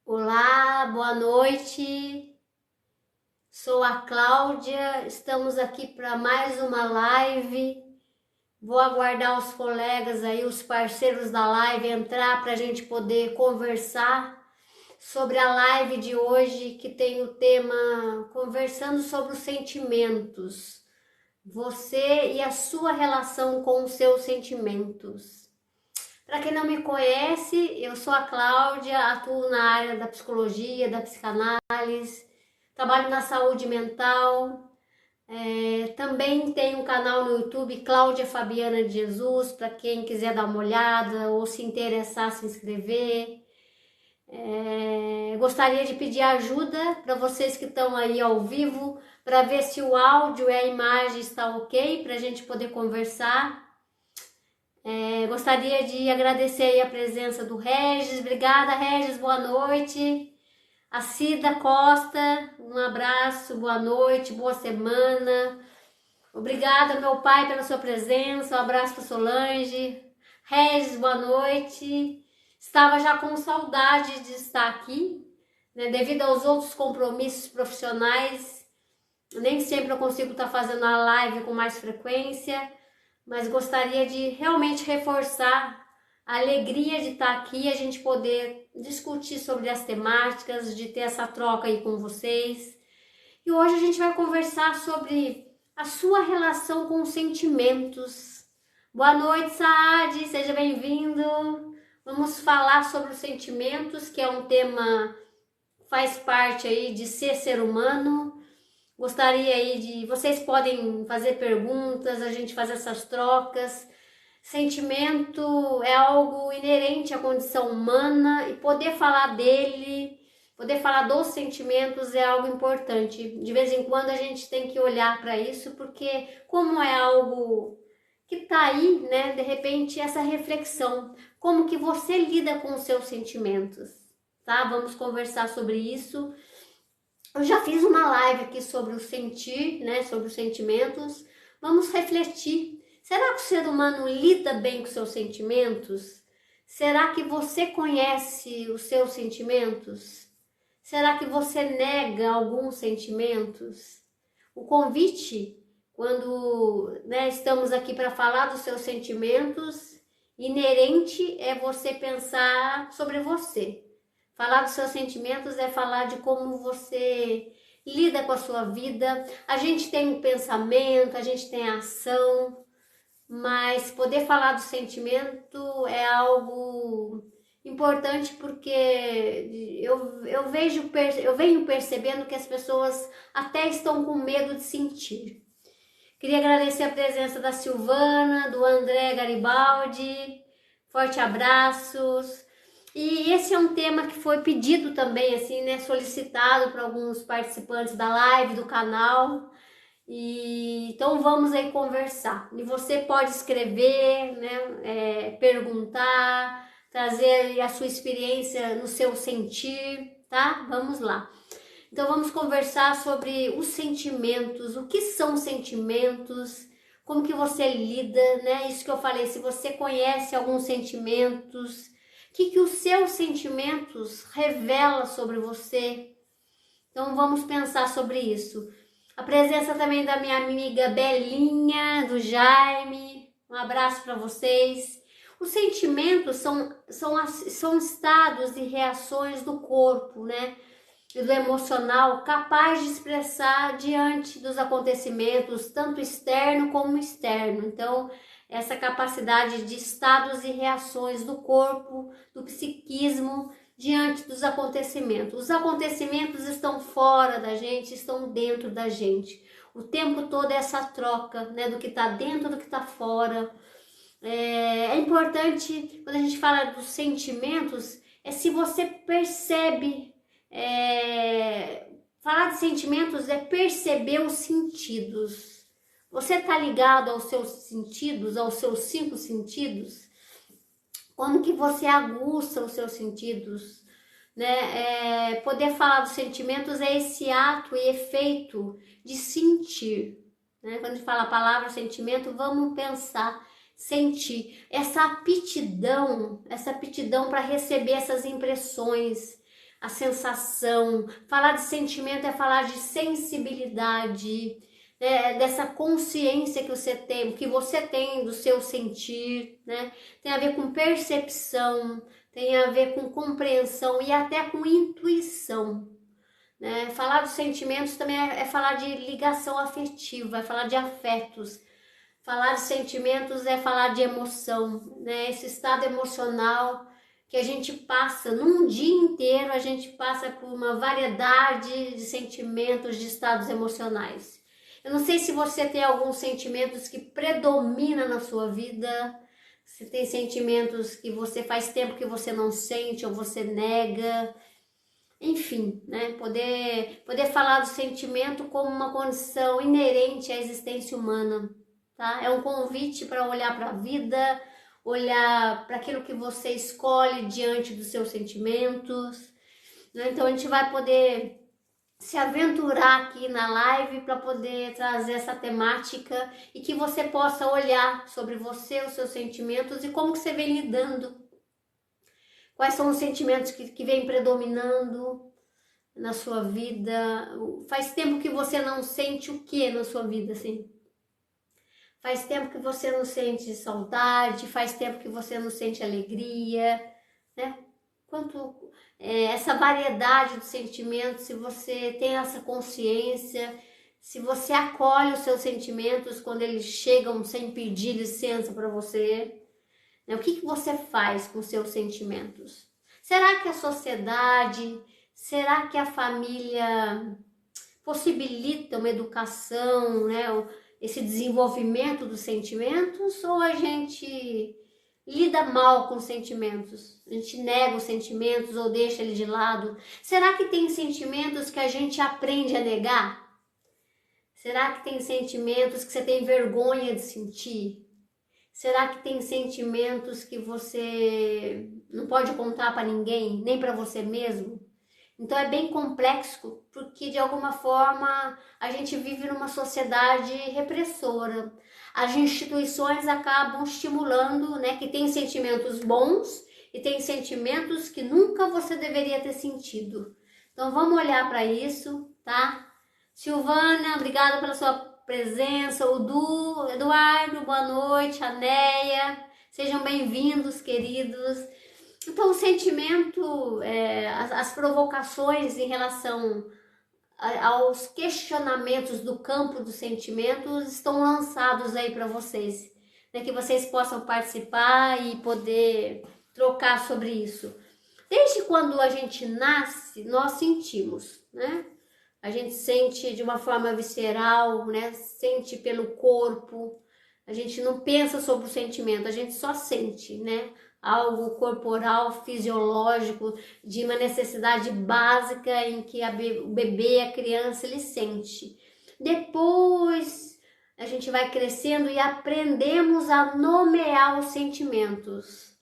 Olá, boa noite. Sou a Cláudia. Estamos aqui para mais uma live. Vou aguardar os colegas aí, os parceiros da live entrar para a gente poder conversar sobre a live de hoje, que tem o tema Conversando sobre os Sentimentos. Você e a sua relação com os seus sentimentos. Para quem não me conhece, eu sou a Cláudia, atuo na área da psicologia, da psicanálise, trabalho na saúde mental, também tenho um canal no YouTube, Cláudia Fabiana de Jesus, para quem quiser dar uma olhada ou se interessar, se inscrever. Gostaria de pedir ajuda para vocês que estão aí ao vivo, para ver se o áudio e a imagem está ok, para a gente poder conversar. Gostaria de agradecer aí a presença do Regis. Obrigada, Regis, boa noite. A Cida Costa, um abraço, boa noite, boa semana. Obrigada, meu pai, pela sua presença. Um abraço para Solange. Regis, boa noite. Estava já com saudade de estar aqui, né? Devido aos outros compromissos profissionais, nem sempre eu consigo estar fazendo a live com mais frequência, mas gostaria de realmente reforçar a alegria de estar aqui, a gente poder discutir sobre as temáticas, de ter essa troca aí com vocês. E hoje a gente vai conversar sobre a sua relação com os sentimentos. Boa noite, Saad, seja bem-vindo. Vamos falar sobre os sentimentos, que é um tema que faz parte aí de ser humano. Gostaria aí de... Vocês podem fazer perguntas, a gente faz essas trocas. Sentimento é algo inerente à condição humana e poder falar dele, poder falar dos sentimentos é algo importante. De vez em quando a gente tem que olhar para isso, porque como é algo que está aí, né? De repente essa reflexão, como que você lida com os seus sentimentos, tá? Vamos conversar sobre isso. Eu já fiz uma live aqui sobre o sentir, né? Sobre os sentimentos. Vamos refletir. Será que o ser humano lida bem com seus sentimentos? Será que você conhece os seus sentimentos? Será que você nega alguns sentimentos? O convite, quando estamos aqui para falar dos seus sentimentos, inerente é você pensar sobre você. Falar dos seus sentimentos é falar de como você lida com a sua vida. A gente tem um pensamento, a gente tem a ação, mas poder falar do sentimento é algo importante, porque eu venho percebendo que as pessoas até estão com medo de sentir. Queria agradecer a presença da Silvana, do André Garibaldi, forte abraços. E esse é um tema que foi pedido também, assim, né, solicitado por alguns participantes da live, do canal. E então vamos aí conversar. E você pode escrever, né, perguntar, trazer a sua experiência no seu sentir, tá? Vamos lá. Então vamos conversar sobre os sentimentos, o que são sentimentos, como que você lida, né? Isso que eu falei, se você conhece alguns sentimentos, o que os seus sentimentos revelam sobre você. Então vamos pensar sobre isso. A presença também da minha amiga Belinha, do Jaime, um abraço para vocês. Os sentimentos são estados e reações do corpo, né? E do emocional, capaz de expressar diante dos acontecimentos, tanto externo como externo. Então, essa capacidade de estados e reações do corpo, do psiquismo, diante dos acontecimentos. Os acontecimentos estão fora da gente, estão dentro da gente. O tempo todo é essa troca, né, do que está dentro, do que está fora. É importante, quando a gente fala dos sentimentos, se você percebe... falar de sentimentos é perceber os sentidos. Você está ligado aos seus sentidos, aos seus 5 sentidos? Como que você aguça os seus sentidos, né? Poder falar dos sentimentos é esse ato e efeito de sentir, né? Quando a gente fala a palavra sentimento, vamos pensar, sentir. Essa aptidão para receber essas impressões, a sensação. Falar de sentimento é falar de sensibilidade, né? Dessa consciência que você tem do seu sentir, né? Tem a ver com percepção, tem a ver com compreensão e até com intuição, né? Falar dos sentimentos também é falar de ligação afetiva, é falar de afetos. Falar de sentimentos é falar de emoção, né? Esse estado emocional que a gente passa num dia inteiro, a gente passa por uma variedade de sentimentos, de estados emocionais. Eu não sei se você tem alguns sentimentos que predominam na sua vida, se tem sentimentos que você faz tempo que você não sente ou você nega. Enfim, né? Poder falar do sentimento como uma condição inerente à existência humana, tá? É um convite para olhar para a vida, olhar para aquilo que você escolhe diante dos seus sentimentos, né? Então a gente vai poder se aventurar aqui na live para poder trazer essa temática e que você possa olhar sobre você, os seus sentimentos e como que você vem lidando. Quais são os sentimentos que vem predominando na sua vida? Faz tempo que você não sente o que na sua vida, assim? Faz tempo que você não sente saudade, faz tempo que você não sente alegria, né? Essa variedade de sentimentos, se você tem essa consciência, se você acolhe os seus sentimentos quando eles chegam sem pedir licença para você, né? O que você faz com os seus sentimentos? Será que a sociedade, será que a família possibilita uma educação, né? Esse desenvolvimento dos sentimentos, ou a gente lida mal com os sentimentos? A gente nega os sentimentos ou deixa eles de lado? Será que tem sentimentos que a gente aprende a negar? Será que tem sentimentos que você tem vergonha de sentir? Será que tem sentimentos que você não pode contar para ninguém, nem para você mesmo? Então é bem complexo, porque de alguma forma a gente vive numa sociedade repressora. As instituições acabam estimulando, né, que tem sentimentos bons e tem sentimentos que nunca você deveria ter sentido. Então vamos olhar para isso, tá? Silvana, obrigada pela sua presença. O Eduardo, boa noite. A Neia, sejam bem-vindos, queridos. Então, o sentimento, as provocações em relação aos questionamentos do campo dos sentimentos estão lançados aí para vocês, né? Que vocês possam participar e poder trocar sobre isso. Desde quando a gente nasce, nós sentimos, né? A gente sente de uma forma visceral, né? Sente pelo corpo. A gente não pensa sobre o sentimento, a gente só sente, né? Algo corporal, fisiológico, de uma necessidade básica em que o bebê, a criança, ele sente. Depois a gente vai crescendo e aprendemos a nomear os sentimentos.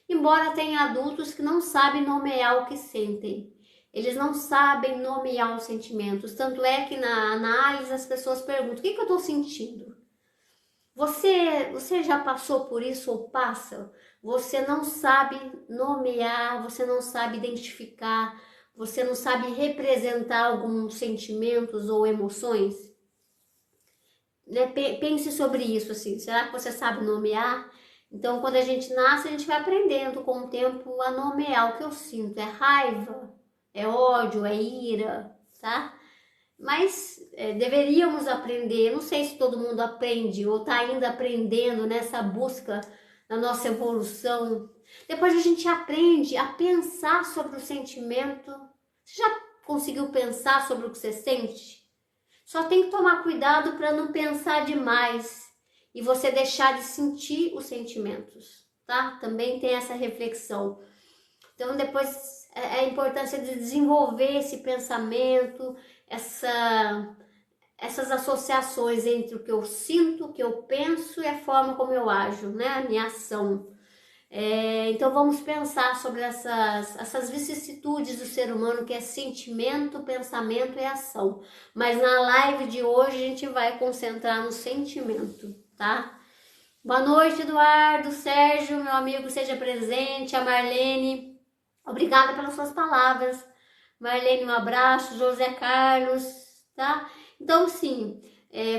Embora tenha adultos que não sabem nomear o que sentem. Eles não sabem nomear os sentimentos. Tanto é que na análise as pessoas perguntam: o que eu estou sentindo? Você já passou por isso ou passa? Você não sabe nomear, você não sabe identificar, você não sabe representar alguns sentimentos ou emoções? Né? Pense sobre isso, assim. Será que você sabe nomear? Então, quando a gente nasce, a gente vai aprendendo com o tempo a nomear o que eu sinto. É raiva? É ódio? É ira? Tá? Mas deveríamos aprender, não sei se todo mundo aprende ou está ainda aprendendo nessa busca da nossa evolução. Depois a gente aprende a pensar sobre o sentimento. Você já conseguiu pensar sobre o que você sente? Só tem que tomar cuidado para não pensar demais e você deixar de sentir os sentimentos, tá? Também tem essa reflexão. Então depois é a importância de desenvolver esse pensamento, essas associações entre o que eu sinto, o que eu penso e a forma como eu ajo, né? A minha ação. Então vamos pensar sobre essas vicissitudes do ser humano, que é sentimento, pensamento e ação. Mas na live de hoje a gente vai concentrar no sentimento, tá? Boa noite, Eduardo, Sérgio, meu amigo, seja presente, a Marlene. Obrigada pelas suas palavras. Marlene, um abraço. José Carlos, tá? Então, sim,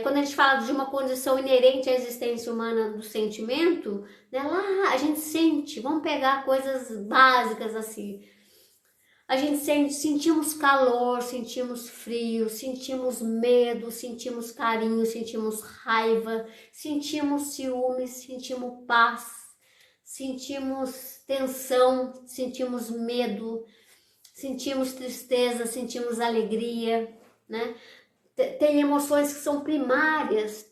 quando a gente fala de uma condição inerente à existência humana do sentimento, né, lá a gente sente, vamos pegar coisas básicas assim. A gente sentimos calor, sentimos frio, sentimos medo, sentimos carinho, sentimos raiva, sentimos ciúmes, sentimos paz, sentimos tensão, sentimos medo, sentimos tristeza, sentimos alegria, né? Tem emoções que são primárias.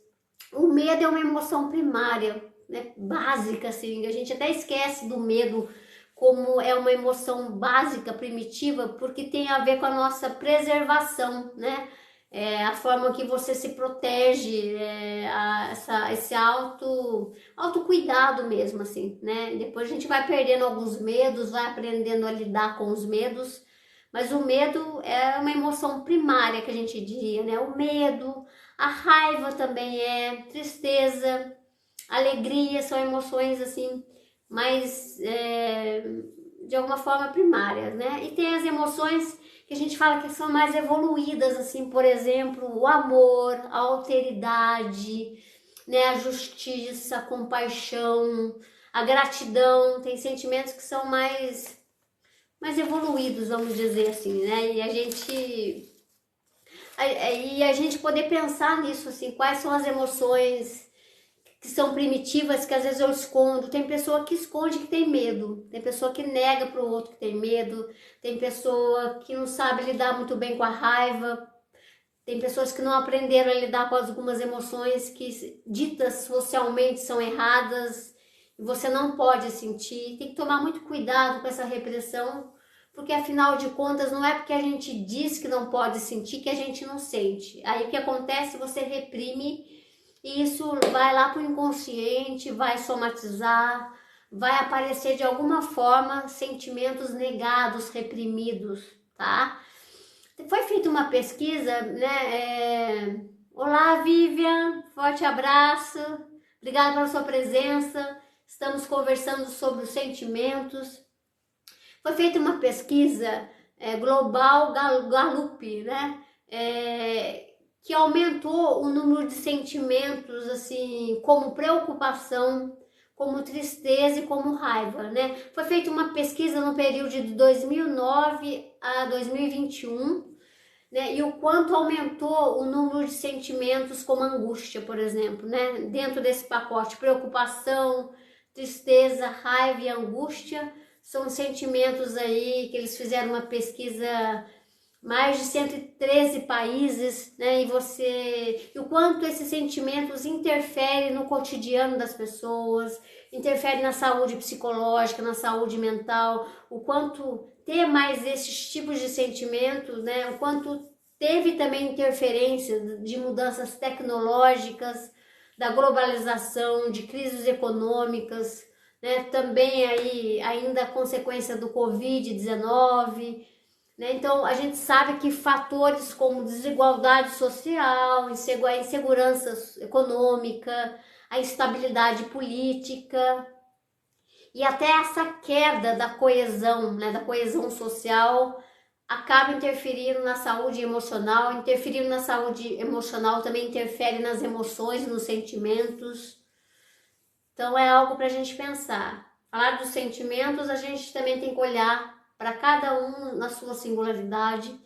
O medo é uma emoção primária, né? Básica, assim. A gente até esquece do medo como é uma emoção básica, primitiva, porque tem a ver com a nossa preservação, né? A forma que você se protege, esse autocuidado mesmo, assim, né? Depois a gente vai perdendo alguns medos, vai aprendendo a lidar com os medos, mas o medo é uma emoção primária que a gente diria, né? O medo, a raiva também tristeza, alegria, são emoções assim mais de alguma forma primárias, né? E tem as emoções que a gente fala que são mais evoluídas, assim, por exemplo, o amor, a alteridade, né? A justiça, a compaixão, a gratidão, tem sentimentos que são mais evoluídos, vamos dizer assim, né? E a gente poder pensar nisso, assim, quais são as emoções que são primitivas, que às vezes eu escondo. Tem pessoa que esconde que tem medo, tem pessoa que nega para o outro que tem medo, tem pessoa que não sabe lidar muito bem com a raiva, tem pessoas que não aprenderam a lidar com algumas emoções que ditas socialmente são erradas e você não pode sentir. Tem que tomar muito cuidado com essa repressão, porque afinal de contas não é porque a gente diz que não pode sentir que a gente não sente. Aí o que acontece? Você reprime e isso vai lá para o inconsciente, vai somatizar, vai aparecer de alguma forma sentimentos negados, reprimidos, tá? Foi feita uma pesquisa, né? Olá, Vivian, forte abraço, obrigada pela sua presença. Estamos conversando sobre os sentimentos. Foi feita uma pesquisa global Gallup, né? Que aumentou o número de sentimentos, assim, como preocupação, como tristeza e como raiva, né? Foi feita uma pesquisa no período de 2009 a 2021, né? E o quanto aumentou o número de sentimentos como angústia, por exemplo, né? Dentro desse pacote, preocupação, tristeza, raiva e angústia são sentimentos aí que eles fizeram uma pesquisa mais de 113 países, né? E o quanto esses sentimentos interferem no cotidiano das pessoas, interferem na saúde psicológica, na saúde mental, o quanto ter mais esses tipos de sentimentos, né? O quanto teve também interferência de mudanças tecnológicas, da globalização, de crises econômicas, né? Também aí ainda a consequência do Covid-19, né? Então, a gente sabe que fatores como desigualdade social, insegurança econômica, a instabilidade política e até essa queda da coesão, né, da coesão social, acaba interferindo na saúde emocional. Interferindo na saúde emocional também interfere nas emoções, nos sentimentos. Então, é algo para a gente pensar. Falar dos sentimentos, a gente também tem que olhar para cada um na sua singularidade,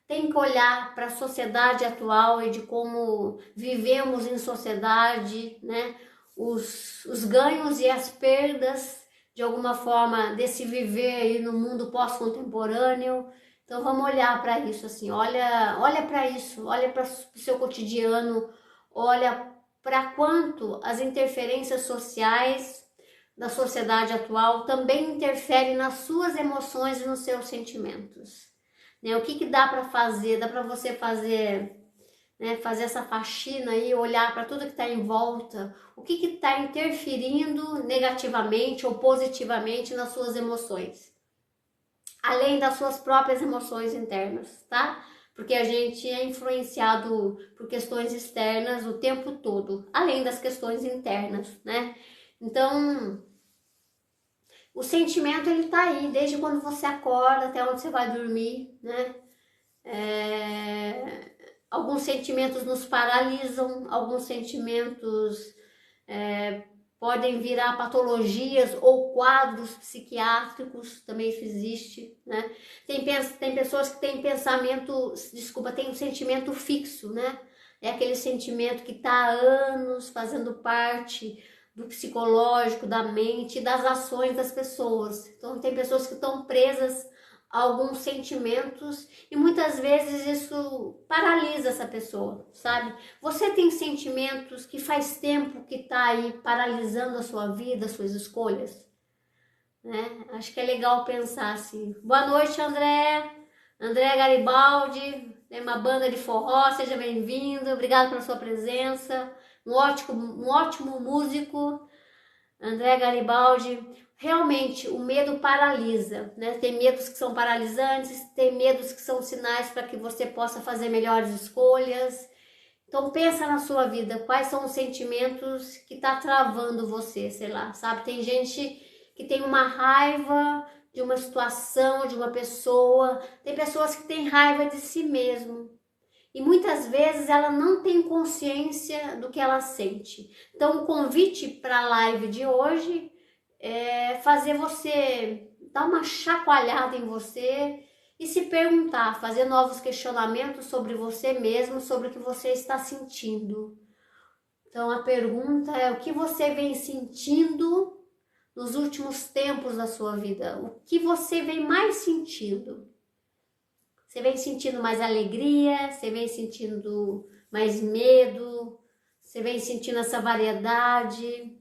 tem que olhar para a sociedade atual e de como vivemos em sociedade, né? Os ganhos e as perdas, de alguma forma, desse viver aí no mundo pós-contemporâneo. Então vamos olhar para isso, assim, olha para isso, olha para o seu cotidiano, olha para quanto as interferências sociais da sociedade atual também interfere nas suas emoções e nos seus sentimentos, né? O que dá para fazer? Dá para você fazer, né, fazer essa faxina aí, olhar para tudo que está em volta, o que está interferindo negativamente ou positivamente nas suas emoções, além das suas próprias emoções internas, tá? Porque a gente é influenciado por questões externas o tempo todo, além das questões internas, né? Então, O sentimento, ele tá aí, desde quando você acorda até onde você vai dormir, né? Alguns sentimentos nos paralisam, alguns sentimentos podem virar patologias ou quadros psiquiátricos, também isso existe, né? Tem pessoas que têm pensamento, desculpa, tem um sentimento fixo, né? É aquele sentimento que está há anos fazendo parte do psicológico, da mente, das ações das pessoas. Então tem pessoas que estão presas a alguns sentimentos e muitas vezes isso paralisa essa pessoa, sabe? Você tem sentimentos que faz tempo que tá aí paralisando a sua vida, as suas escolhas, né? Acho que é legal pensar assim. Boa noite, André. André Garibaldi, tem uma banda de forró, seja bem-vindo. Obrigado pela sua presença. Um ótimo músico, André Garibaldi. Realmente, o medo paralisa, né? Tem medos que são paralisantes, tem medos que são sinais para que você possa fazer melhores escolhas. Então pensa na sua vida, quais são os sentimentos que tá travando você, sei lá, sabe? Tem gente que tem uma raiva de uma situação, de uma pessoa, tem pessoas que têm raiva de si mesmo. E muitas vezes ela não tem consciência do que ela sente. Então o convite para a live de hoje é fazer você dar uma chacoalhada em você e se perguntar, fazer novos questionamentos sobre você mesmo, sobre o que você está sentindo. Então a pergunta é: o que você vem sentindo nos últimos tempos da sua vida? O que você vem mais sentindo? Você vem sentindo mais alegria? Você vem sentindo mais medo? Você vem sentindo essa variedade?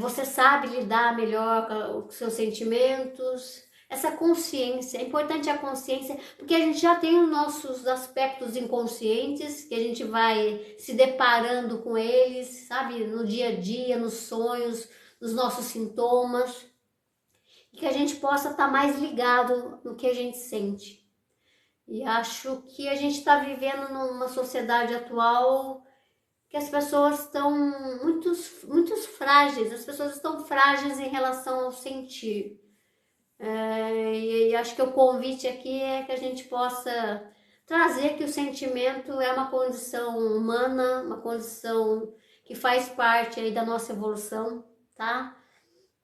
Você sabe lidar melhor com os seus sentimentos? Essa consciência, é importante a consciência, porque a gente já tem os nossos aspectos inconscientes, que a gente vai se deparando com eles, sabe, no dia a dia, nos sonhos, nos nossos sintomas, e que a gente possa estar mais ligado no que a gente sente. E acho que a gente está vivendo numa sociedade atual que as pessoas estão muito frágeis, as pessoas estão frágeis em relação ao sentir. E acho que o convite aqui é que a gente possa trazer que o sentimento é uma condição humana, uma condição que faz parte aí da nossa evolução, tá?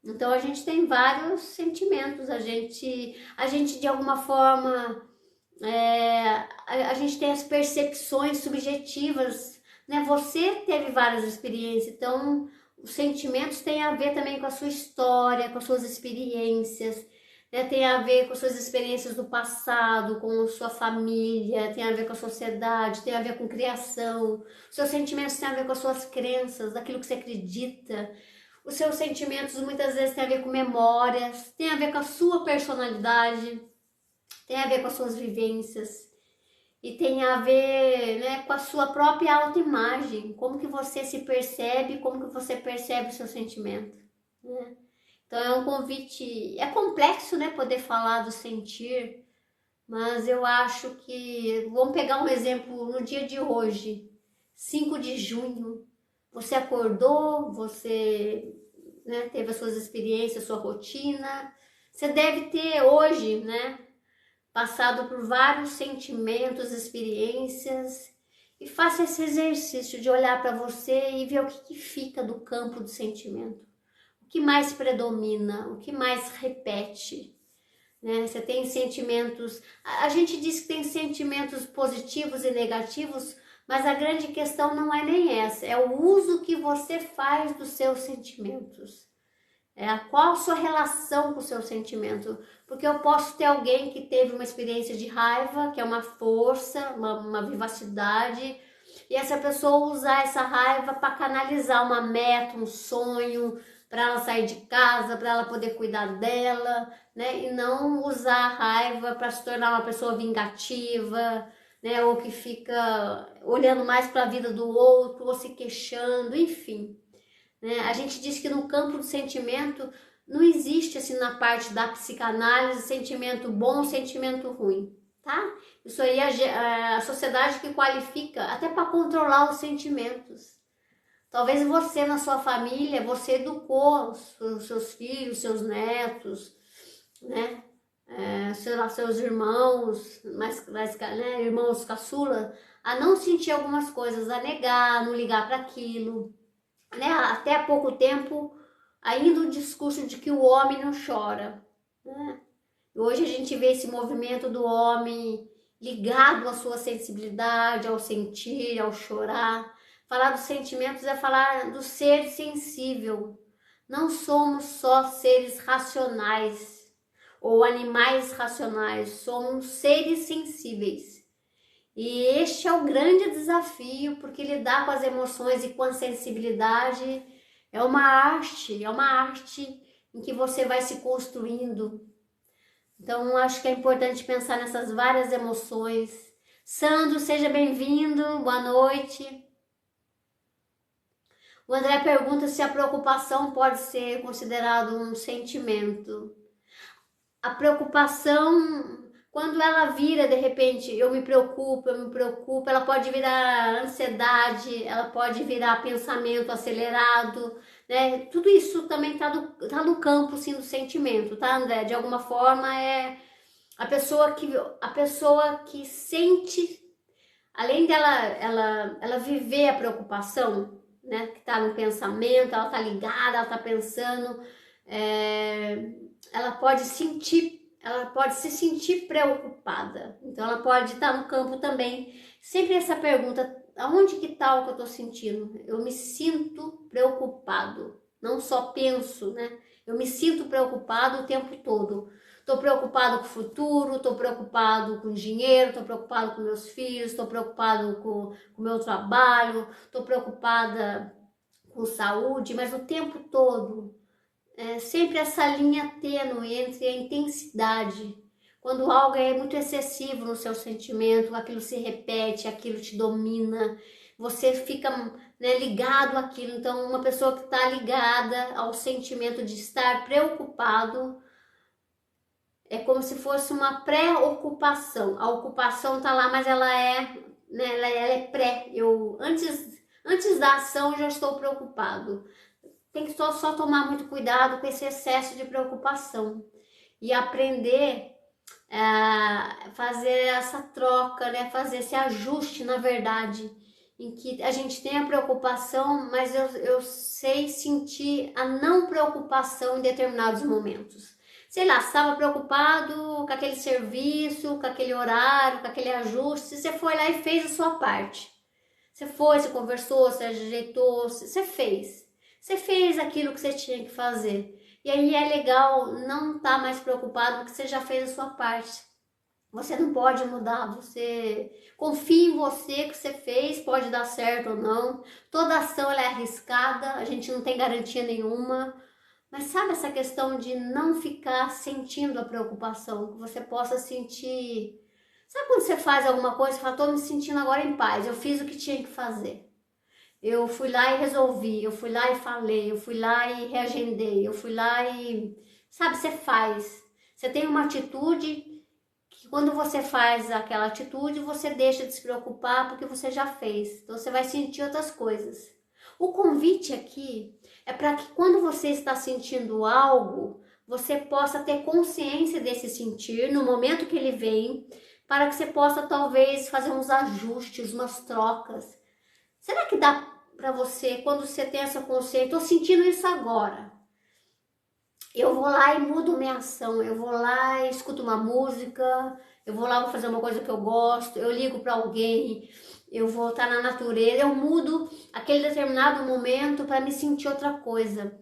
Então a gente tem vários sentimentos, a gente de alguma forma, a gente tem as percepções subjetivas, né? Você teve várias experiências, então os sentimentos têm a ver também com a sua história, com as suas experiências, né? Tem a ver com as suas experiências do passado, com a sua família, tem a ver com a sociedade, tem a ver com criação. Os seus sentimentos têm a ver com as suas crenças, daquilo que você acredita. Os seus sentimentos muitas vezes têm a ver com memórias, tem a ver com a sua personalidade, tem a ver com as suas vivências e tem a ver, né, com a sua própria autoimagem, como que você se percebe, como que você percebe o seu sentimento, né? Então é um convite, é complexo, né, poder falar do sentir, mas eu acho que, vamos pegar um exemplo no dia de hoje, 5 de junho, você acordou, você, né, teve as suas experiências, sua rotina, você deve ter hoje, né, passado por vários sentimentos, experiências, e faça esse exercício de olhar para você e ver o que fica do campo do sentimento. O que mais predomina, o que mais repete, né? Você tem sentimentos, a gente diz que tem sentimentos positivos e negativos, mas a grande questão não é nem essa, é o uso que você faz dos seus sentimentos. Qual a sua relação com o seu sentimento? Porque eu posso ter alguém que teve uma experiência de raiva, que é uma força, uma vivacidade, e essa pessoa usar essa raiva para canalizar uma meta, um sonho, para ela sair de casa, para ela poder cuidar dela, né? E não usar a raiva para se tornar uma pessoa vingativa, né? Ou que fica olhando mais para a vida do outro, ou se queixando, enfim. Né? A gente diz que no campo do sentimento não existe assim na parte da psicanálise sentimento bom, sentimento ruim, tá? Isso aí é a sociedade que qualifica até para controlar os sentimentos. Talvez você na sua família, você educou os seus filhos, seus netos, né? Seus irmãos, né, irmãos caçula, a não sentir algumas coisas, a negar, a não ligar para aquilo, né? Até há pouco tempo, ainda o discurso de que o homem não chora, né? Hoje a gente vê esse movimento do homem ligado à sua sensibilidade, ao sentir, ao chorar. Falar dos sentimentos é falar do ser sensível. Não somos só seres racionais ou animais racionais, somos seres sensíveis. E este é o grande desafio, porque lidar com as emoções e com a sensibilidade é uma arte em que você vai se construindo. Então, acho que é importante pensar nessas várias emoções. Sandro, seja bem-vindo, boa noite. O André pergunta se a preocupação pode ser considerado um sentimento. A preocupação, quando ela vira, de repente, eu me preocupo, ela pode virar ansiedade, ela pode virar pensamento acelerado, né? Tudo isso também tá no campo, sim, do sentimento, tá, André? De alguma forma é a pessoa que sente, além dela ela viver a preocupação, né? Que tá no pensamento, ela tá ligada, ela tá pensando, ela pode se sentir preocupada. Então ela pode estar no campo também. Sempre essa pergunta, aonde que tá o que eu tô sentindo? Eu me sinto preocupado, não só penso, né? Eu me sinto preocupado o tempo todo. Estou preocupado com o futuro, estou preocupado com dinheiro, estou preocupado com meus filhos, estou preocupado com o meu trabalho, estou preocupada com saúde, mas o tempo todo. Sempre essa linha tênue entre a intensidade. Quando algo é muito excessivo no seu sentimento, aquilo se repete, aquilo te domina, você fica, né, ligado àquilo. Então, uma pessoa que está ligada ao sentimento de estar preocupado é como se fosse uma pré-ocupação. A ocupação está lá, mas ela é, né, ela é pré. Antes da ação, eu já estou preocupado. Tem que só tomar muito cuidado com esse excesso de preocupação e aprender a fazer essa troca, né? Fazer esse ajuste, na verdade, em que a gente tem a preocupação, mas eu sei sentir a não preocupação em determinados momentos. Sei lá, você estava preocupado com aquele serviço, com aquele horário, com aquele ajuste, você foi lá e fez a sua parte. Você conversou, você ajeitou, você fez. Você fez aquilo que você tinha que fazer. E aí é legal não estar mais preocupado porque você já fez a sua parte. Você não pode mudar, você confia em você que você fez, pode dar certo ou não. Toda ação ela é arriscada, a gente não tem garantia nenhuma. Mas sabe essa questão de não ficar sentindo a preocupação, que você possa sentir. Sabe quando você faz alguma coisa e fala, tô me sentindo agora em paz, eu fiz o que tinha que fazer. Eu fui lá e resolvi, eu fui lá e falei, eu fui lá e reagendei, eu fui lá e... Sabe, você faz. Você tem uma atitude que quando você faz aquela atitude, você deixa de se preocupar porque você já fez. Então você vai sentir outras coisas. O convite aqui é para que quando você está sentindo algo, você possa ter consciência desse sentir no momento que ele vem, para que você possa talvez fazer uns ajustes, umas trocas. Será que dá para você, quando você tem essa consciência, tô sentindo isso agora, eu vou lá e mudo minha ação, eu vou lá e escuto uma música, eu vou lá vou fazer uma coisa que eu gosto, eu ligo para alguém, eu vou estar na natureza, eu mudo aquele determinado momento para me sentir outra coisa.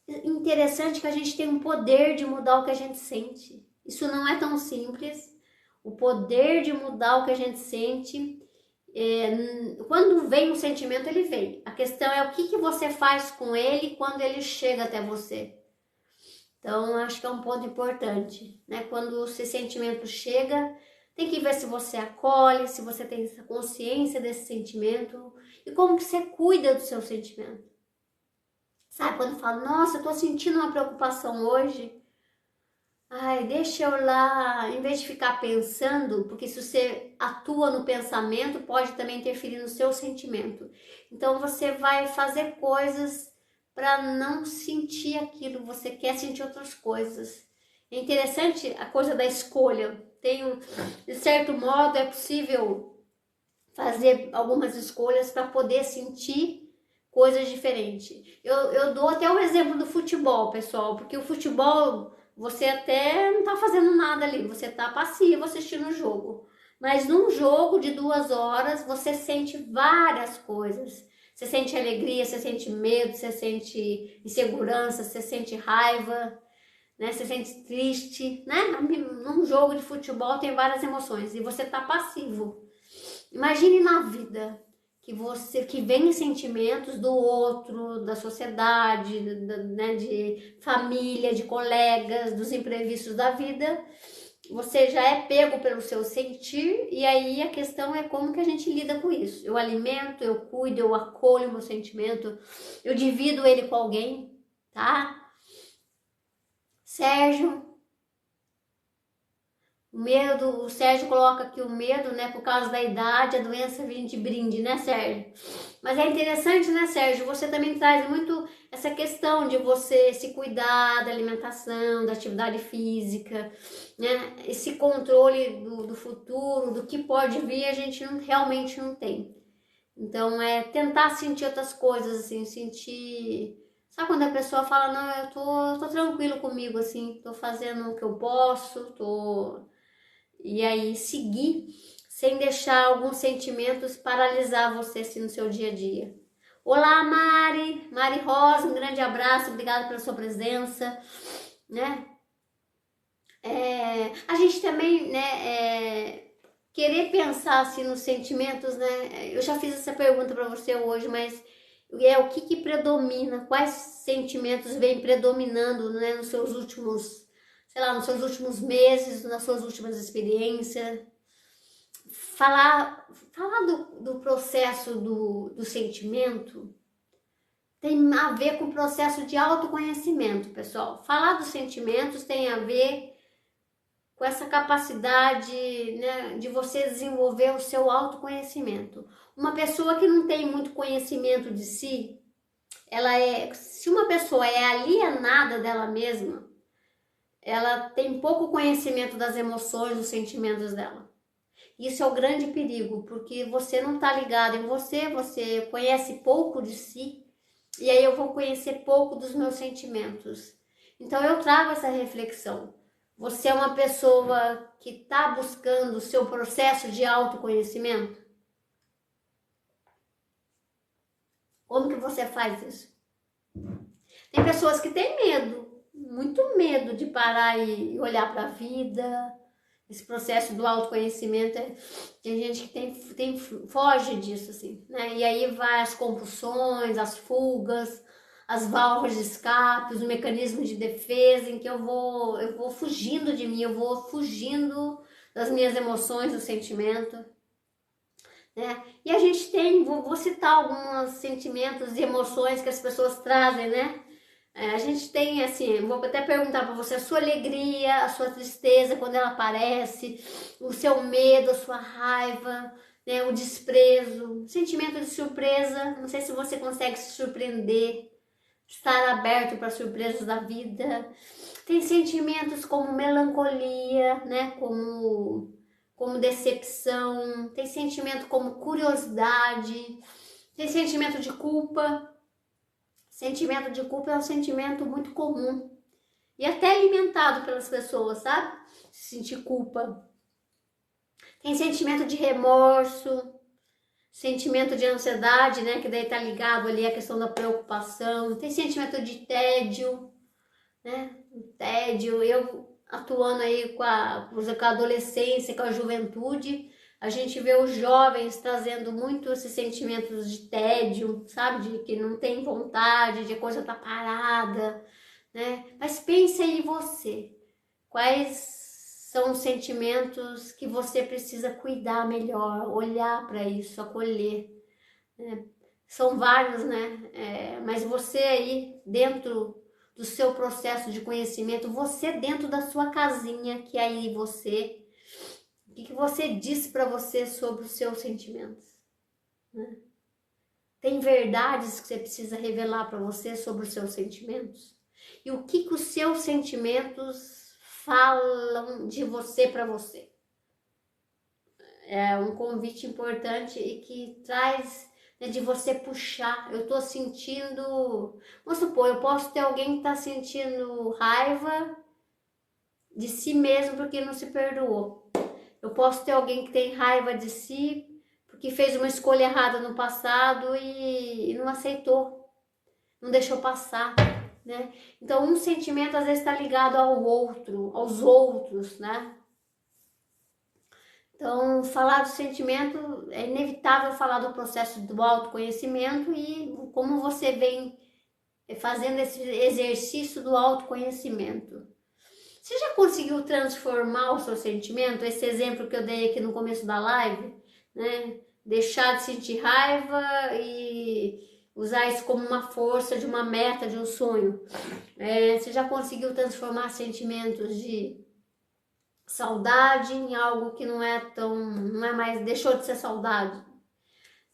Interessante que a gente tem um poder de mudar o que a gente sente. Isso não é tão simples. O poder de mudar o que a gente sente, quando vem um sentimento, ele vem. A questão é o que você faz com ele quando ele chega até você. Então, acho que é um ponto importante, né? Quando esse sentimento chega, tem que ver se você acolhe, se você tem essa consciência desse sentimento e como que você cuida do seu sentimento. Sabe, quando fala, nossa, eu tô sentindo uma preocupação hoje, Ai, deixa eu lá, em vez de ficar pensando, porque se você atua no pensamento, pode também interferir no seu sentimento. Então você vai fazer coisas para não sentir aquilo, você quer sentir outras coisas. É interessante a coisa da escolha. De certo modo, é possível fazer algumas escolhas para poder sentir coisas diferentes. Eu dou até o exemplo do futebol, pessoal, porque o futebol você até não tá fazendo nada ali, você tá passivo assistindo o jogo. Mas num jogo de 2 horas você sente várias coisas. Você sente alegria, você sente medo, você sente insegurança, você sente raiva, né? Você sente triste, né? Num jogo de futebol tem várias emoções e você tá passivo. Imagine na vida que vem sentimentos do outro, da sociedade, né, de família, de colegas, dos imprevistos da vida. Você já é pego pelo seu sentir e aí a questão é como que a gente lida com isso. Eu alimento, eu cuido, eu acolho o meu sentimento, eu divido ele com alguém, tá? Sérgio, o medo, o Sérgio coloca aqui o medo, né, por causa da idade, a doença vem de brinde, né, Sérgio? Mas é interessante, né, Sérgio? Você também traz muito essa questão de você se cuidar da alimentação, da atividade física, né? Esse controle do futuro, do que pode vir, a gente realmente não tem. Então, é tentar sentir outras coisas, assim, sentir. Sabe quando a pessoa fala, não, eu tô tranquilo comigo, assim, tô fazendo o que eu posso, tô. E aí seguir sem deixar alguns sentimentos paralisar você assim no seu dia a dia. Olá, Mari Rosa, um grande abraço, obrigada pela sua presença, né? A gente também, né, querer pensar assim nos sentimentos, né? Eu já fiz essa pergunta para você hoje, mas o que predomina? Quais sentimentos vêm predominando, né, nos seus últimos, sei lá, nos seus últimos meses, nas suas últimas experiências? Falar do processo do sentimento tem a ver com o processo de autoconhecimento, pessoal. Falar dos sentimentos tem a ver com essa capacidade, né, de você desenvolver o seu autoconhecimento. Uma pessoa que não tem muito conhecimento de si, se uma pessoa é alienada dela mesma, ela tem pouco conhecimento das emoções, dos sentimentos dela. Isso é o grande perigo, porque você não está ligado em você, você conhece pouco de si, e aí eu vou conhecer pouco dos meus sentimentos. Então eu trago essa reflexão. Você é uma pessoa que está buscando o seu processo de autoconhecimento? Como que você faz isso? Tem pessoas que têm medo, muito medo de parar e olhar para a vida. Esse processo do autoconhecimento, tem gente que foge disso, assim, né? E aí vai as compulsões, as fugas, as válvulas de escape, os mecanismos de defesa, em que eu vou fugindo de mim, eu vou fugindo das minhas emoções, do sentimento, né? E a gente vou citar alguns sentimentos e emoções que as pessoas trazem, né? A gente tem assim, vou até perguntar para você, a sua alegria, a sua tristeza quando ela aparece, o seu medo, a sua raiva, né, o desprezo, o sentimento de surpresa, não sei se você consegue se surpreender, estar aberto para surpresas da vida. Tem sentimentos como melancolia, né, como decepção, tem sentimento como curiosidade, tem sentimento de culpa. Sentimento de culpa é um sentimento muito comum e até alimentado pelas pessoas, sabe? Sentir culpa. Tem sentimento de remorso, sentimento de ansiedade, né? Que daí tá ligado ali a questão da preocupação. Tem sentimento de tédio, né? Tédio. Eu atuando aí com a adolescência, com a juventude, a gente vê os jovens trazendo muito esses sentimentos de tédio, sabe? De que não tem vontade, de a coisa tá parada, né? Mas pense aí em você. Quais são os sentimentos que você precisa cuidar melhor, olhar para isso, acolher, né? São vários, né? Mas você aí, dentro do seu processo de conhecimento, você dentro da sua casinha, que é aí você, o que você diz para você sobre os seus sentimentos, né? Tem verdades que você precisa revelar para você sobre os seus sentimentos? E o que os seus sentimentos falam de você para você? É um convite importante e que traz, né, de você puxar. Eu tô sentindo, vamos supor, eu posso ter alguém que tá sentindo raiva de si mesmo porque não se perdoou. Eu posso ter alguém que tem raiva de si porque fez uma escolha errada no passado e não aceitou, não deixou passar, né? Então um sentimento às vezes está ligado ao outro, aos outros, né? Então, falar do sentimento, é inevitável falar do processo do autoconhecimento e como você vem fazendo esse exercício do autoconhecimento. Você já conseguiu transformar o seu sentimento? Esse exemplo que eu dei aqui no começo da live, né? Deixar de sentir raiva e usar isso como uma força de uma meta, de um sonho. Você já conseguiu transformar sentimentos de saudade em algo que não é mais, deixou de ser saudade?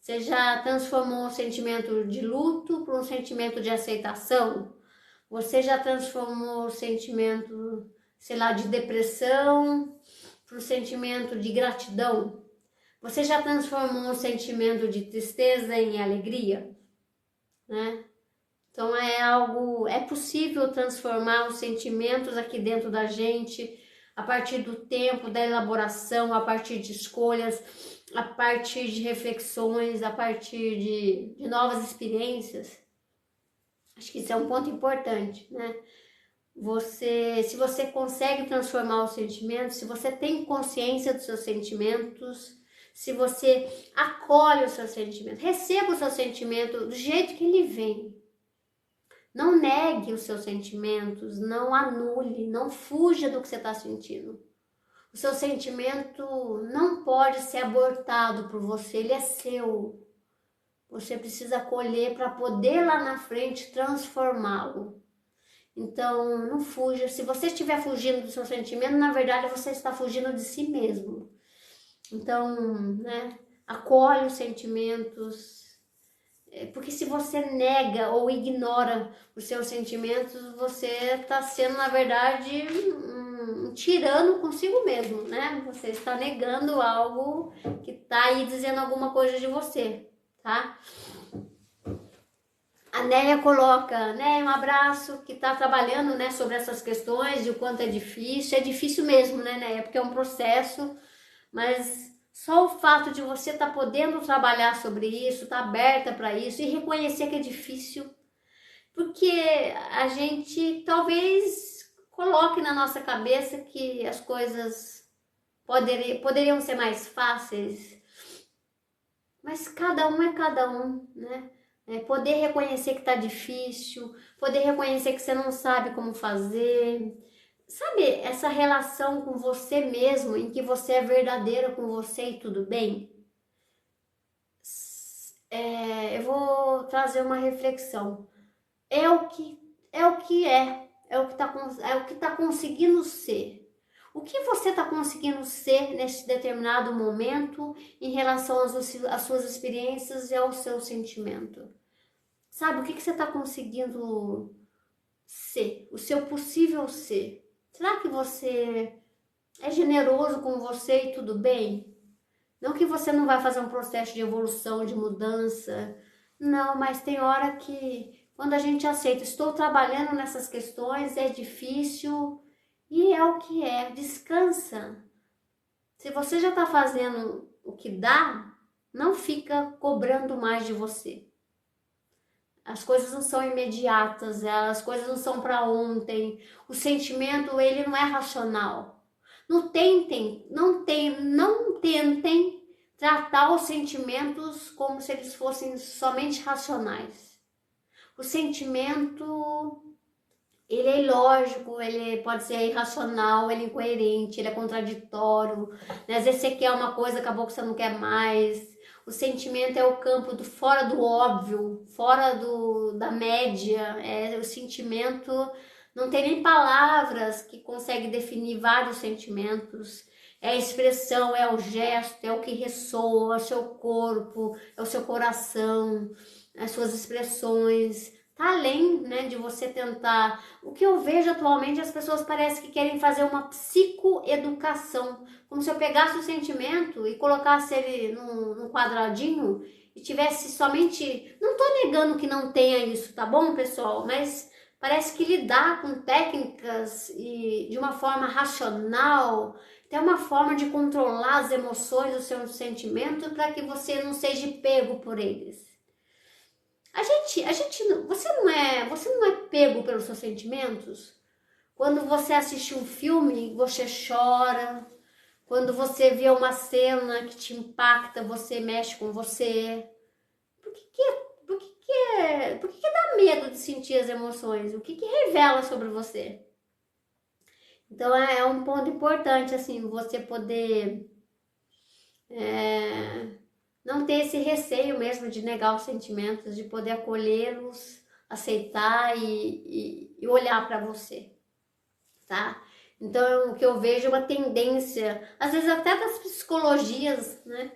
Você já transformou o sentimento de luto para um sentimento de aceitação? Você já transformou o sentimento, sei lá, de depressão para o sentimento de gratidão? Você já transformou o sentimento de tristeza em alegria, né? Então é possível transformar os sentimentos aqui dentro da gente a partir do tempo, da elaboração, a partir de escolhas, a partir de reflexões, a partir de novas experiências. Acho que isso é um ponto importante, né? Se você consegue transformar os sentimentos, se você tem consciência dos seus sentimentos, se você acolhe os seus sentimentos, receba o seu sentimento do jeito que ele vem. Não negue os seus sentimentos, não anule, não fuja do que você está sentindo. O seu sentimento não pode ser abortado por você, ele é seu. Você precisa acolher para poder lá na frente transformá-lo. Então, não fuja. Se você estiver fugindo do seu sentimento, na verdade você está fugindo de si mesmo. Então, né, acolhe os sentimentos. Porque se você nega ou ignora os seus sentimentos, você está sendo, na verdade, um tirano consigo mesmo, né? Você está negando algo que está aí dizendo alguma coisa de você, tá? A Néia coloca, né, um abraço, que está trabalhando, né, sobre essas questões de o quanto é difícil mesmo, né, Néia, porque é um processo, mas só o fato de você estar podendo trabalhar sobre isso, estar aberta para isso e reconhecer que é difícil, porque a gente talvez coloque na nossa cabeça que as coisas poderiam ser mais fáceis, mas cada um é cada um, né? Poder reconhecer que tá difícil, poder reconhecer que você não sabe como fazer. Sabe essa relação com você mesmo, em que você é verdadeira com você e tudo bem? Eu vou trazer uma reflexão. É o que é o que tá conseguindo ser. O que você está conseguindo ser nesse determinado momento em relação às suas experiências e ao seu sentimento? Sabe, o que você está conseguindo ser? O seu possível ser. Será que você é generoso com você e tudo bem? Não que você não vai fazer um processo de evolução, de mudança. Não, mas tem hora que quando a gente aceita, estou trabalhando nessas questões, é difícil e é o que é. Descansa. Se você já está fazendo o que dá, não fica cobrando mais de você. As coisas não são imediatas, as coisas não são para ontem. O sentimento, ele não é racional. Não tentem tratar os sentimentos como se eles fossem somente racionais. O sentimento, ele é ilógico, ele pode ser irracional, ele é incoerente, ele é contraditório. Às vezes você quer uma coisa, acabou que você não quer mais. O sentimento é o campo do fora do óbvio, fora da média. O sentimento não tem nem palavras que conseguem definir vários sentimentos. É a expressão, é o gesto, é o que ressoa, é o seu corpo, é o seu coração, as suas expressões. Tá além, né, de você tentar. O que eu vejo atualmente, as pessoas parecem que querem fazer uma psicoeducação, como se eu pegasse o sentimento e colocasse ele num quadradinho e tivesse somente. Não tô negando que não tenha isso, tá bom, pessoal? Mas parece que lidar com técnicas e de uma forma racional, tem uma forma de controlar as emoções, os seus sentimentos, para que você não seja pego por eles. Você não é pego pelos seus sentimentos? Quando você assiste um filme, você chora. Quando você vê uma cena que te impacta, você mexe com você. Por que dá medo de sentir as emoções? O que revela sobre você? Então é um ponto importante, assim, você poder não ter esse receio mesmo de negar os sentimentos, de poder acolhê-los, aceitar e olhar para você, tá? Então o que eu vejo é uma tendência, às vezes até das psicologias, né,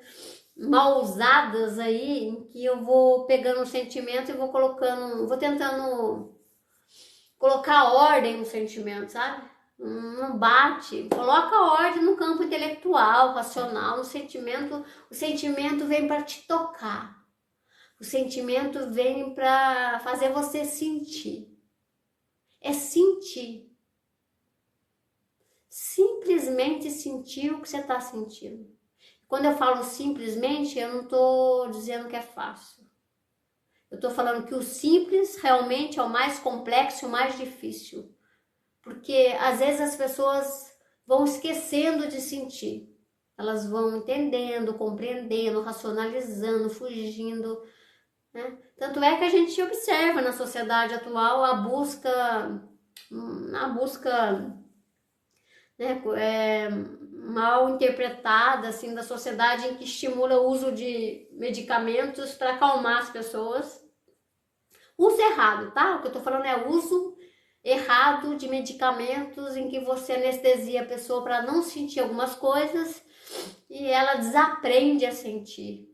mal usadas aí, em que eu vou pegando um sentimento e vou tentando colocar ordem no sentimento, sabe? Não bate, coloca ordem no campo intelectual, racional, no sentimento. O sentimento vem para te tocar. O sentimento vem para fazer você sentir. É sentir. Simplesmente sentir o que você está sentindo. Quando eu falo simplesmente, eu não estou dizendo que é fácil. Eu estou falando que o simples realmente é o mais complexo e o mais difícil. Porque às vezes as pessoas vão esquecendo de sentir. Elas vão entendendo, compreendendo, racionalizando, fugindo, né? Tanto é que a gente observa na sociedade atual a busca, né, mal interpretada assim, da sociedade, em que estimula o uso de medicamentos para acalmar as pessoas. Uso errado, tá? O que eu tô falando é uso errado de medicamentos, em que você anestesia a pessoa para não sentir algumas coisas e ela desaprende a sentir.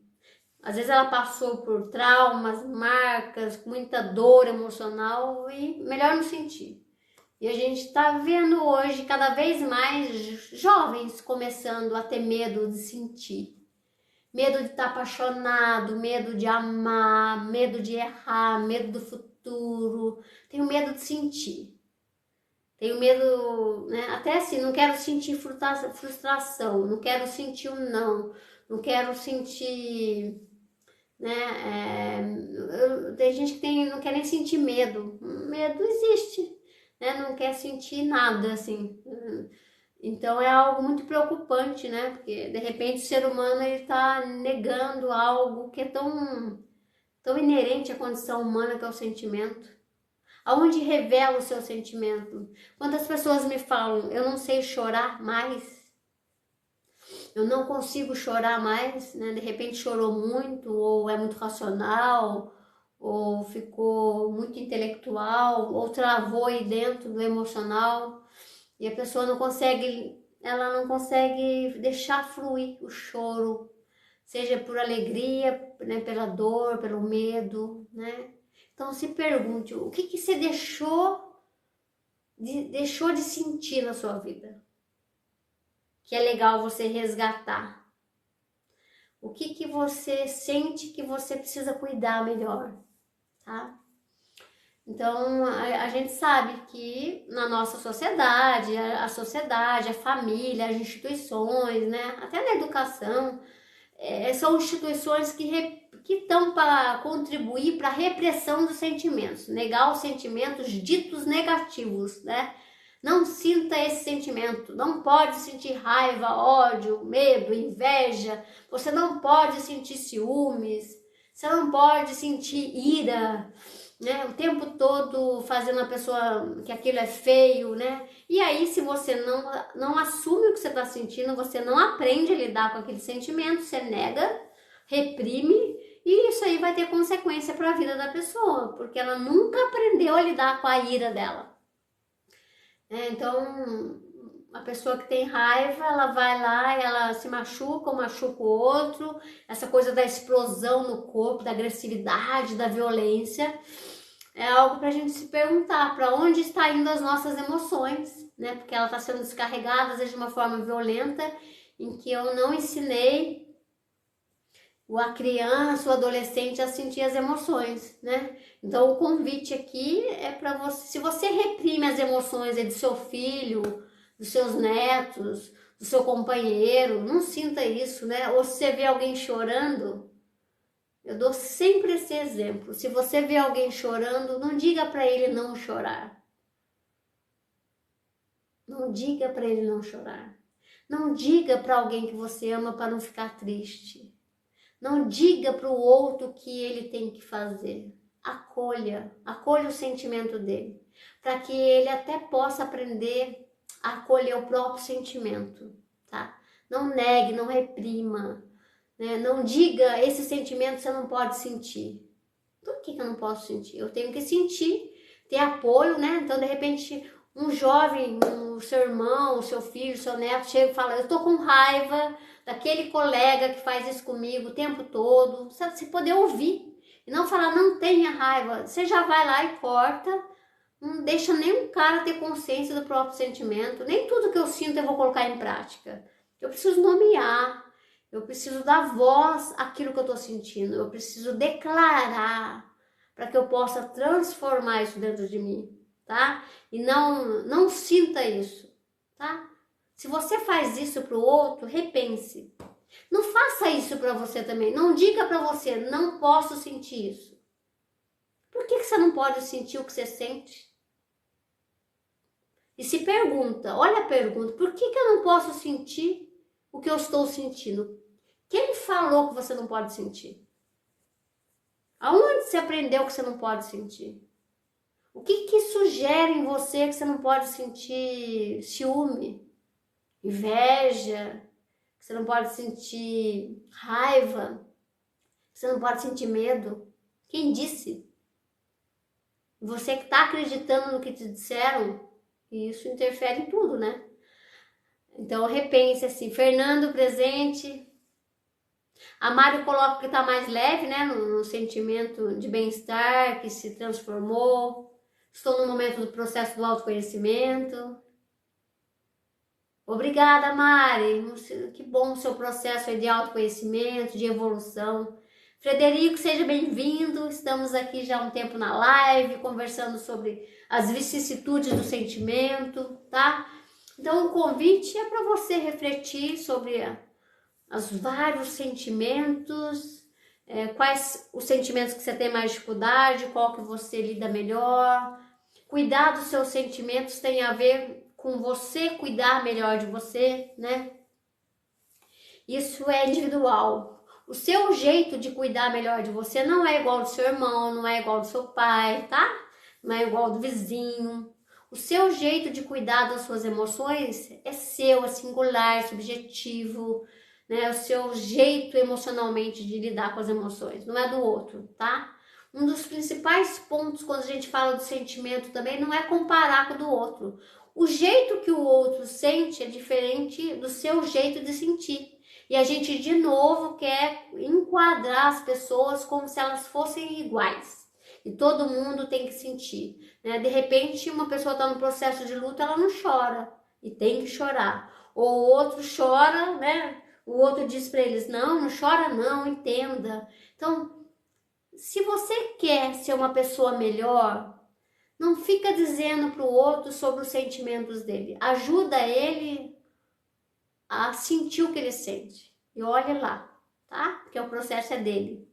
Às vezes ela passou por traumas, marcas, muita dor emocional e melhor não sentir. E a gente está vendo hoje cada vez mais jovens começando a ter medo de sentir. Medo de estar apaixonado, medo de amar, medo de errar, medo do futuro. Tenho medo de sentir. Tenho medo, né? Até assim, não quero sentir frustração, não quero sentir um não quero sentir, né? Tem gente que não quer nem sentir medo. Medo existe, né? Não quer sentir nada, assim. Então é algo muito preocupante, né? Porque de repente o ser humano está negando algo que é tão inerente à condição humana, que é o sentimento. Aonde revela o seu sentimento? Quantas pessoas me falam, eu não sei chorar mais, eu não consigo chorar mais, né? De repente chorou muito, ou é muito racional, ou ficou muito intelectual, ou travou aí dentro do emocional. E a pessoa ela não consegue deixar fluir o choro, seja por alegria, né, pela dor, pelo medo, né? Então se pergunte, o que você deixou de sentir na sua vida? Que é legal você resgatar. O que você sente que você precisa cuidar melhor, tá? Então, a gente sabe que na nossa sociedade, a família, as instituições, né, até na educação, são instituições que estão para contribuir para a repressão dos sentimentos, negar os sentimentos ditos negativos, né? Não sinta esse sentimento, não pode sentir raiva, ódio, medo, inveja, você não pode sentir ciúmes, você não pode sentir ira, né? O tempo todo fazendo a pessoa que aquilo é feio, né? E aí, se você não assume o que você está sentindo, você não aprende a lidar com aquele sentimento, você nega, reprime, e isso aí vai ter consequência para a vida da pessoa, porque ela nunca aprendeu a lidar com a ira dela. Então, a pessoa que tem raiva, ela vai lá, ela se machuca, ou machuca o outro, essa coisa da explosão no corpo, da agressividade, da violência, é algo para a gente se perguntar, para onde está indo as nossas emoções, né? Porque ela está sendo descarregada, às vezes de uma forma violenta, em que eu não ensinei a criança, o adolescente a sentir as emoções, né? Então o convite aqui é para você, se você reprime as emoções do seu filho, dos seus netos, do seu companheiro, não sinta isso, né? Ou se você vê alguém chorando, eu dou sempre esse exemplo. Se você vê alguém chorando, não diga para ele não chorar. Não diga para ele não chorar. Não diga para alguém que você ama para não ficar triste. Não diga para o outro o que ele tem que fazer. Acolha o sentimento dele, para que ele até possa aprender a acolher o próprio sentimento, tá? Não negue, não reprima, né? Não diga, esse sentimento você não pode sentir. Por que eu não posso sentir? Eu tenho que sentir, ter apoio, né? Então, de repente, um jovem, o seu irmão, o seu filho, o seu neto, chega e fala, eu tô com raiva daquele colega que faz isso comigo o tempo todo. Você poder ouvir e não falar, não tenha raiva. Você já vai lá e corta, não deixa nenhum cara ter consciência do próprio sentimento. Nem tudo que eu sinto eu vou colocar em prática. Eu preciso nomear, eu preciso dar voz àquilo que eu tô sentindo, eu preciso declarar para que eu possa transformar isso dentro de mim, tá? E não sinta isso, tá? Se você faz isso para o outro, repense. Não faça isso para você também. Não diga para você, não posso sentir isso. Por que você não pode sentir o que você sente? E se pergunta, olha a pergunta, por que eu não posso sentir o que eu estou sentindo? Quem falou que você não pode sentir? Aonde você aprendeu que você não pode sentir? O que sugere em você que você não pode sentir ciúme, inveja, que você não pode sentir raiva, que você não pode sentir medo? Quem disse? Você que está acreditando no que te disseram, e isso interfere em tudo, né? Então repense assim, Fernando presente. A Mário coloca que está mais leve, né? No sentimento de bem-estar, que se transformou. Estou no momento do processo do autoconhecimento. Obrigada, Mari. Que bom o seu processo de autoconhecimento, de evolução. Frederico, seja bem-vindo. Estamos aqui já há um tempo na live, conversando sobre as vicissitudes do sentimento, tá? Então, o convite é para você refletir sobre os vários sentimentos, quais os sentimentos que você tem mais dificuldade, qual que você lida melhor. Cuidar dos seus sentimentos tem a ver com você cuidar melhor de você, né? Isso é individual. O seu jeito de cuidar melhor de você não é igual ao do seu irmão, não é igual ao do seu pai, tá? Não é igual ao do vizinho. O seu jeito de cuidar das suas emoções é seu, é singular, é subjetivo, né? O seu jeito emocionalmente de lidar com as emoções, não é do outro, tá? Um dos principais pontos quando a gente fala do sentimento também não é comparar com o do outro. O jeito que o outro sente é diferente do seu jeito de sentir. E a gente, de novo, quer enquadrar as pessoas como se elas fossem iguais. E todo mundo tem que sentir, né? De repente, uma pessoa está no processo de luto, ela não chora. E tem que chorar. Ou o outro chora, né? O outro diz para eles, não chora não, entenda. Então, se você quer ser uma pessoa melhor, não fica dizendo para o outro sobre os sentimentos dele. Ajuda ele a sentir o que ele sente. E olhe lá, tá? Porque o processo é dele.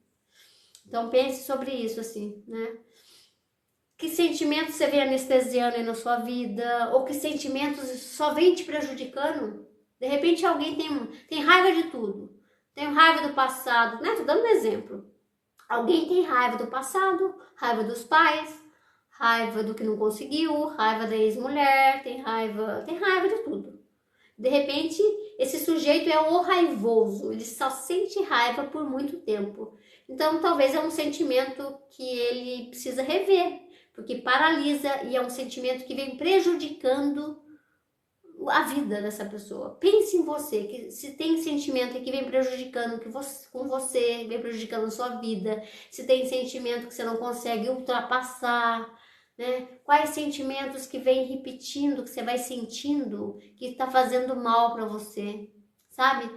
Então pense sobre isso, assim, né? Que sentimentos você vem anestesiando aí na sua vida? Ou que sentimentos só vem te prejudicando? De repente alguém tem raiva de tudo. Tem raiva do passado, né? Tô dando um exemplo. Alguém tem raiva do passado, raiva dos pais, raiva do que não conseguiu, raiva da ex-mulher, tem raiva de tudo. De repente, esse sujeito é o raivoso, ele só sente raiva por muito tempo. Então, talvez é um sentimento que ele precisa rever, porque paralisa e é um sentimento que vem prejudicando a vida dessa pessoa. Pense em você, que se tem sentimento que vem prejudicando com você, vem prejudicando a sua vida, se tem sentimento que você não consegue ultrapassar, né? Quais sentimentos que vem repetindo, que você vai sentindo, que está fazendo mal para você, sabe?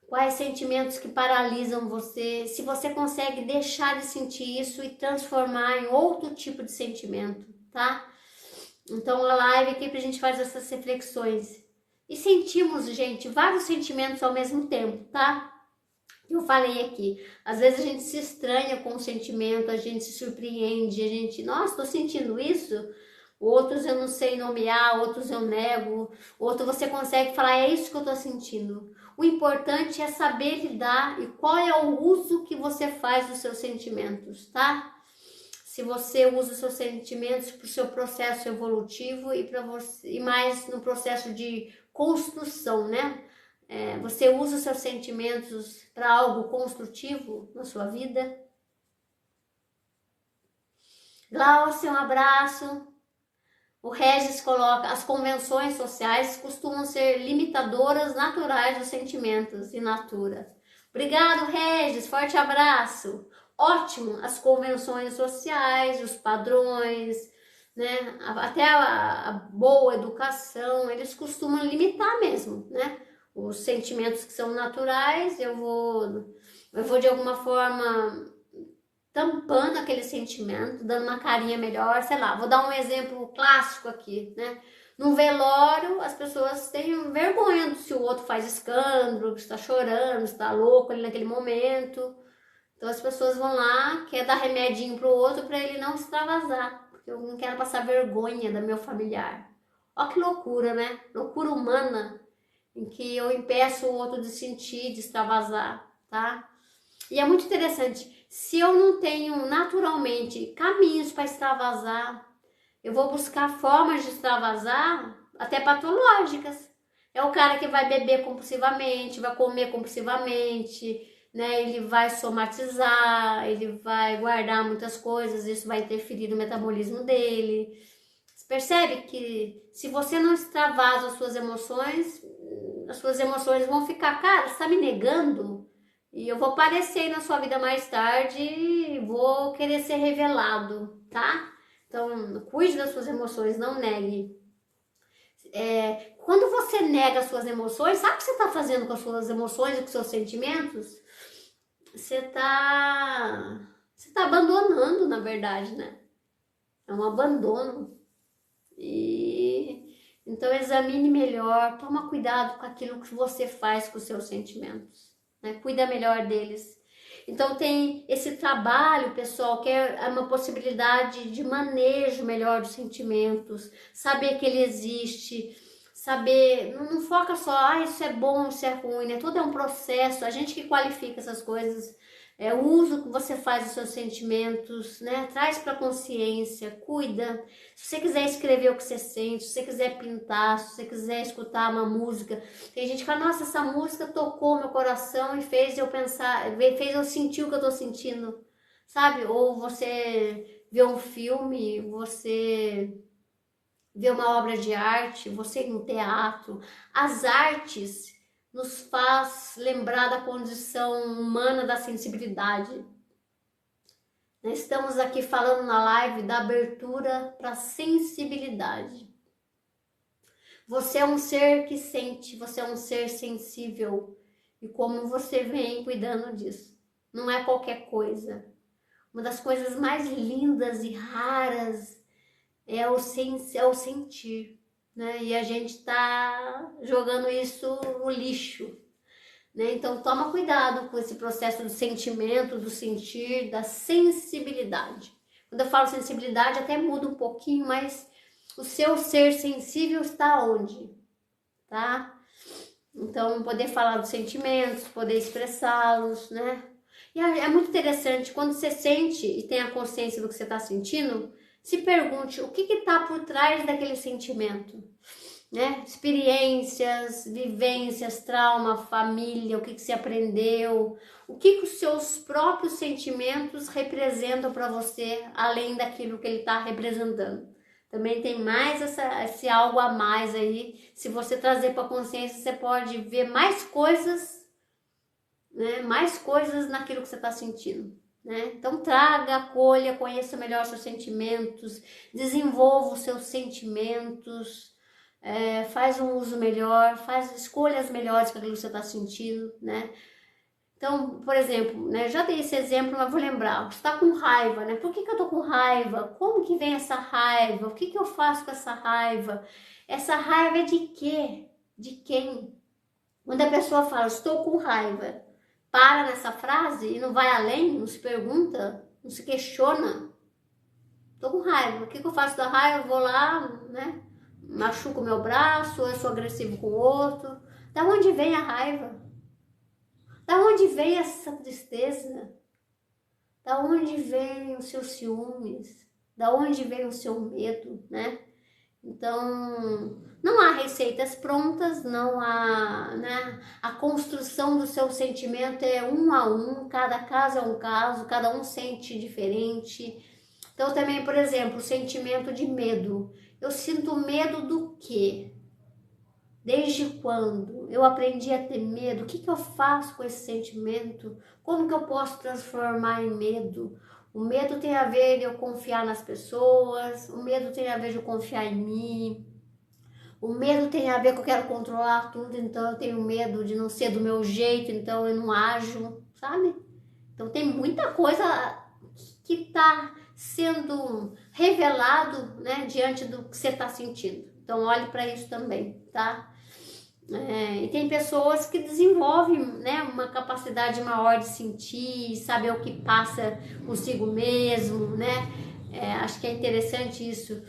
Quais sentimentos que paralisam você, se você consegue deixar de sentir isso e transformar em outro tipo de sentimento, tá? Então a live aqui pra gente fazer essas reflexões. E sentimos, gente, vários sentimentos ao mesmo tempo, tá? Eu falei aqui, às vezes a gente se estranha com o sentimento, a gente se surpreende, a gente, nossa, tô sentindo isso. Outros eu não sei nomear, outros eu nego, outro você consegue falar, é isso que eu tô sentindo. O importante é saber lidar e qual é o uso que você faz dos seus sentimentos, tá? Se você usa os seus sentimentos para o seu processo evolutivo e para você e mais no processo de construção, né? Você usa os seus sentimentos para algo construtivo na sua vida. Glaucia, um abraço. O Regis coloca, as convenções sociais costumam ser limitadoras naturais dos sentimentos, in natura. Obrigado, Regis, forte abraço. Ótimo, as convenções sociais, os padrões, né? Até a boa educação, eles costumam limitar mesmo, né? Os sentimentos que são naturais, eu vou de alguma forma tampando aquele sentimento, dando uma carinha melhor, sei lá, vou dar um exemplo clássico aqui, né? No velório, as pessoas têm vergonha se o outro faz escândalo, se está chorando, se está louco ali naquele momento. Então as pessoas vão lá, quer dar remedinho pro outro para ele não extravasar, porque eu não quero passar vergonha do meu familiar. Ó que loucura, né? Loucura humana, em que eu impeço o outro de sentir, de extravasar, tá? E é muito interessante, se eu não tenho naturalmente caminhos para extravasar, eu vou buscar formas de extravasar, até patológicas. É o cara que vai beber compulsivamente, vai comer compulsivamente, né? Ele vai somatizar, ele vai guardar muitas coisas, isso vai interferir no metabolismo dele. Você percebe que se você não extravasa as suas emoções vão ficar, cara, você está me negando? E eu vou aparecer na sua vida mais tarde e vou querer ser revelado, tá? Então, cuide das suas emoções, não negue. Quando você nega as suas emoções, sabe o que você está fazendo com as suas emoções e com os seus sentimentos? Você está abandonando, na verdade, né? É um abandono. Então examine melhor, toma cuidado com aquilo que você faz com os seus sentimentos, né? Cuida melhor deles. Então tem esse trabalho, pessoal, que é uma possibilidade de manejo melhor dos sentimentos, saber que ele existe, saber, não foca só, isso é bom, isso é ruim, né? Tudo é um processo, a gente que qualifica essas coisas, o uso que você faz dos seus sentimentos, né? Traz para consciência, cuida. Se você quiser escrever o que você sente, se você quiser pintar, se você quiser escutar uma música, tem gente que fala, nossa, essa música tocou meu coração e fez eu pensar, fez eu sentir o que eu tô sentindo, sabe? Ou você vê um filme, você vê uma obra de arte, você em teatro. As artes nos faz lembrar da condição humana da sensibilidade. Nós estamos aqui falando na live da abertura para a sensibilidade. Você é um ser que sente, você é um ser sensível. E como você vem cuidando disso. Não é qualquer coisa. Uma das coisas mais lindas e raras é o sentir. Né? E a gente está jogando isso no lixo. Né? Então toma cuidado com esse processo do sentimento, do sentir, da sensibilidade. Quando eu falo sensibilidade até muda um pouquinho, mas o seu ser sensível está onde? Tá? Então poder falar dos sentimentos, poder expressá-los, né? E é muito interessante, quando você sente e tem a consciência do que você está sentindo, se pergunte o que está por trás daquele sentimento. né? Experiências, vivências, trauma, família, o que você aprendeu, o que os seus próprios sentimentos representam para você, além daquilo que ele está representando. Também tem mais esse algo a mais aí. Se você trazer para a consciência, você pode ver mais coisas, né? Mais coisas naquilo que você está sentindo. Né? Então traga, acolha, conheça melhor seus sentimentos, desenvolva os seus sentimentos, faz um uso melhor, faz escolhas melhores para aquilo que você está sentindo, né? Então, por exemplo, né, já dei esse exemplo, mas vou lembrar, você está com raiva, né? Por que eu tô com raiva? Como que vem essa raiva? O que eu faço com essa raiva? Essa raiva é de quê? De quem? Quando a pessoa fala, estou com raiva, para nessa frase e não vai além, não se pergunta, não se questiona. Tô com raiva, o que eu faço da raiva? Eu vou lá, né? Machuco o meu braço, ou eu sou agressivo com o outro. Da onde vem a raiva? Da onde vem essa tristeza? Da onde vem os seus ciúmes? Da onde vem o seu medo, né? Então, não há receitas prontas, não há, né? A construção do seu sentimento é um a um, cada caso é um caso, cada um sente diferente. Então, também, por exemplo, o sentimento de medo. Eu sinto medo do quê? Desde quando eu aprendi a ter medo? O que eu faço com esse sentimento? Como que eu posso transformar em medo? O medo tem a ver de eu confiar nas pessoas, o medo tem a ver de eu confiar em mim, o medo tem a ver que eu quero controlar tudo, então eu tenho medo de não ser do meu jeito, então eu não ajo, sabe? Então tem muita coisa que está sendo revelado, né, diante do que você está sentindo. Então olhe para isso também, tá? E tem pessoas que desenvolvem, né, uma capacidade maior de sentir, saber o que passa consigo mesmo, né? Acho que é interessante isso.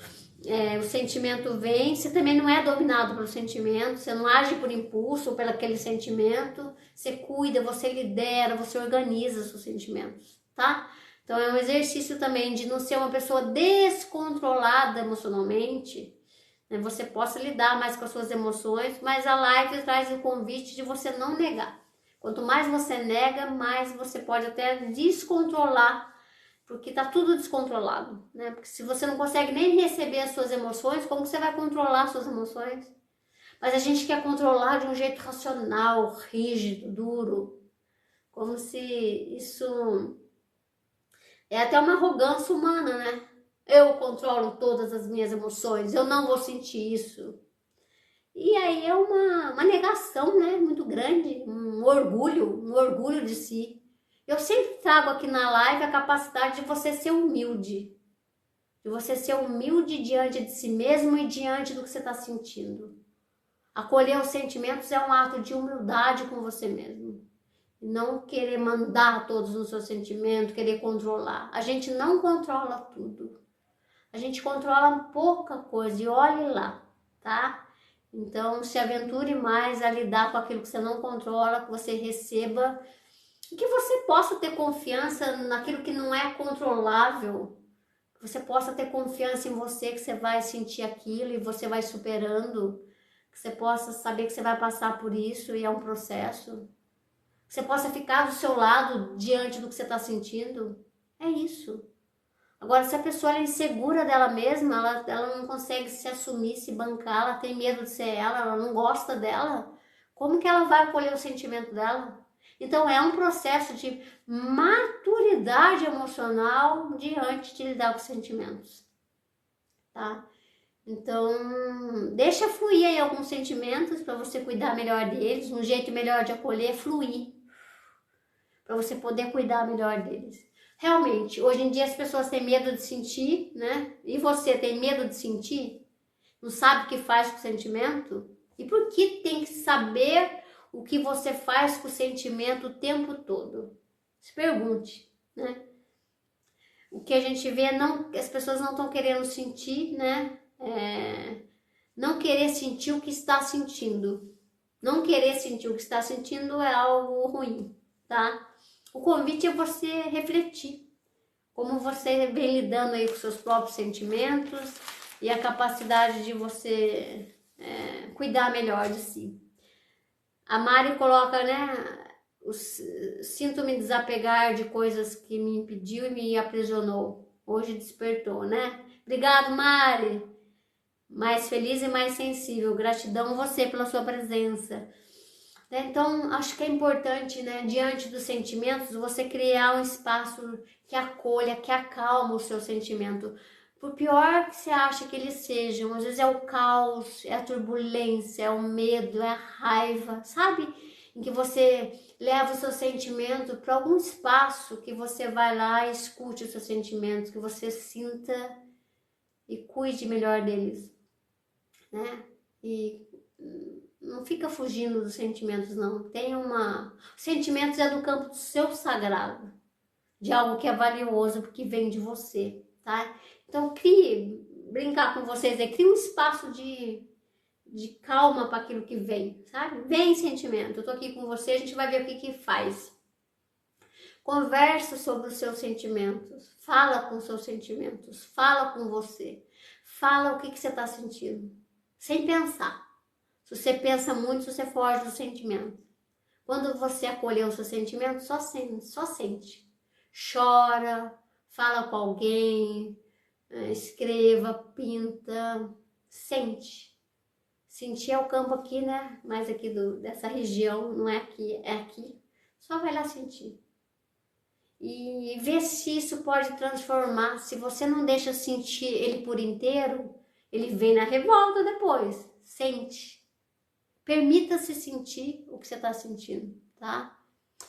O sentimento vem, você também não é dominado pelo sentimento, você não age por impulso ou pelo aquele sentimento, você cuida, você lidera, você organiza seus sentimentos, tá? Então é um exercício também de não ser uma pessoa descontrolada emocionalmente, né? Você possa lidar mais com as suas emoções, mas a live traz o convite de você não negar. Quanto mais você nega, mais você pode até descontrolar, porque tá tudo descontrolado, né? Porque se você não consegue nem receber as suas emoções, como que você vai controlar as suas emoções? Mas a gente quer controlar de um jeito racional, rígido, duro, como se isso é até uma arrogância humana, né? Eu controlo todas as minhas emoções, eu não vou sentir isso. E aí é uma negação, né? Muito grande, um orgulho de si. Eu sempre trago aqui na live a capacidade de você ser humilde. De você ser humilde diante de si mesmo e diante do que você está sentindo. Acolher os sentimentos é um ato de humildade com você mesmo. Não querer mandar todos os seus sentimentos, querer controlar. A gente não controla tudo. A gente controla pouca coisa e olhe lá, tá? Então se aventure mais a lidar com aquilo que você não controla, que você receba e que você possa ter confiança naquilo que não é controlável. Que você possa ter confiança em você, que você vai sentir aquilo e você vai superando. Que você possa saber que você vai passar por isso e é um processo. Que você possa ficar do seu lado diante do que você está sentindo. É isso. Agora, se a pessoa é insegura dela mesma, ela não consegue se assumir, se bancar, ela tem medo de ser ela não gosta dela, como que ela vai acolher o sentimento dela? Então, é um processo de maturidade emocional diante de lidar com os sentimentos, tá? Então, deixa fluir aí alguns sentimentos para você cuidar melhor deles. Um jeito melhor de acolher é fluir, para você poder cuidar melhor deles. Realmente, hoje em dia as pessoas têm medo de sentir, né? E você tem medo de sentir? Não sabe o que faz com o sentimento? E por que tem que saber o que você faz com o sentimento o tempo todo? Se pergunte, né? O que a gente vê, as pessoas não estão querendo sentir, né? Não querer sentir o que está sentindo. Não querer sentir o que está sentindo é algo ruim, tá? O convite é você refletir como você vem lidando aí com seus próprios sentimentos e a capacidade de você cuidar melhor de si. A Mari coloca, né? Sinto-me desapegar de coisas que me impediu e me aprisionou. Hoje despertou, né? Obrigado, Mari. Mais feliz e mais sensível. Gratidão a você pela sua presença. Então, acho que é importante, né, diante dos sentimentos, você criar um espaço que acolha, que acalma o seu sentimento. Por pior que você acha que eles sejam, às vezes é o caos, é a turbulência, é o medo, é a raiva, sabe? Em que você leva o seu sentimento para algum espaço que você vai lá e escute os seus sentimentos, que você sinta e cuide melhor deles, né? E não fica fugindo dos sentimentos, não. Tem uma... Sentimentos é do campo do seu sagrado, de algo que é valioso, porque vem de você, tá? Então, brincar com vocês aí, crie um espaço de calma para aquilo que vem, sabe? Vem sentimento, eu tô aqui com você, a gente vai ver o que faz. Conversa sobre os seus sentimentos, fala com os seus sentimentos, fala com você, fala o que você tá sentindo, sem pensar. Se você pensa muito, você foge do sentimento. Quando você acolher o seu sentimento, só sente. Chora, fala com alguém, escreva, pinta, sente. Sentir é o campo aqui, né? Mais aqui dessa região, não é aqui, é aqui. Só vai lá sentir. E ver se isso pode transformar. Se você não deixa sentir ele por inteiro, ele vem na revolta depois. Sente. Permita-se sentir o que você está sentindo, tá?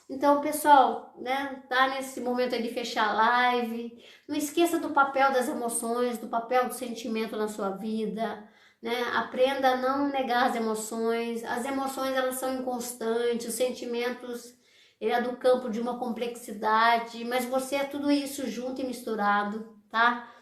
Então, pessoal, né, tá nesse momento aí de fechar a live. Não esqueça do papel das emoções, do papel do sentimento na sua vida, né? Aprenda a não negar as emoções. As emoções, elas são inconstantes, os sentimentos, ele é do campo de uma complexidade, mas você é tudo isso junto e misturado, tá?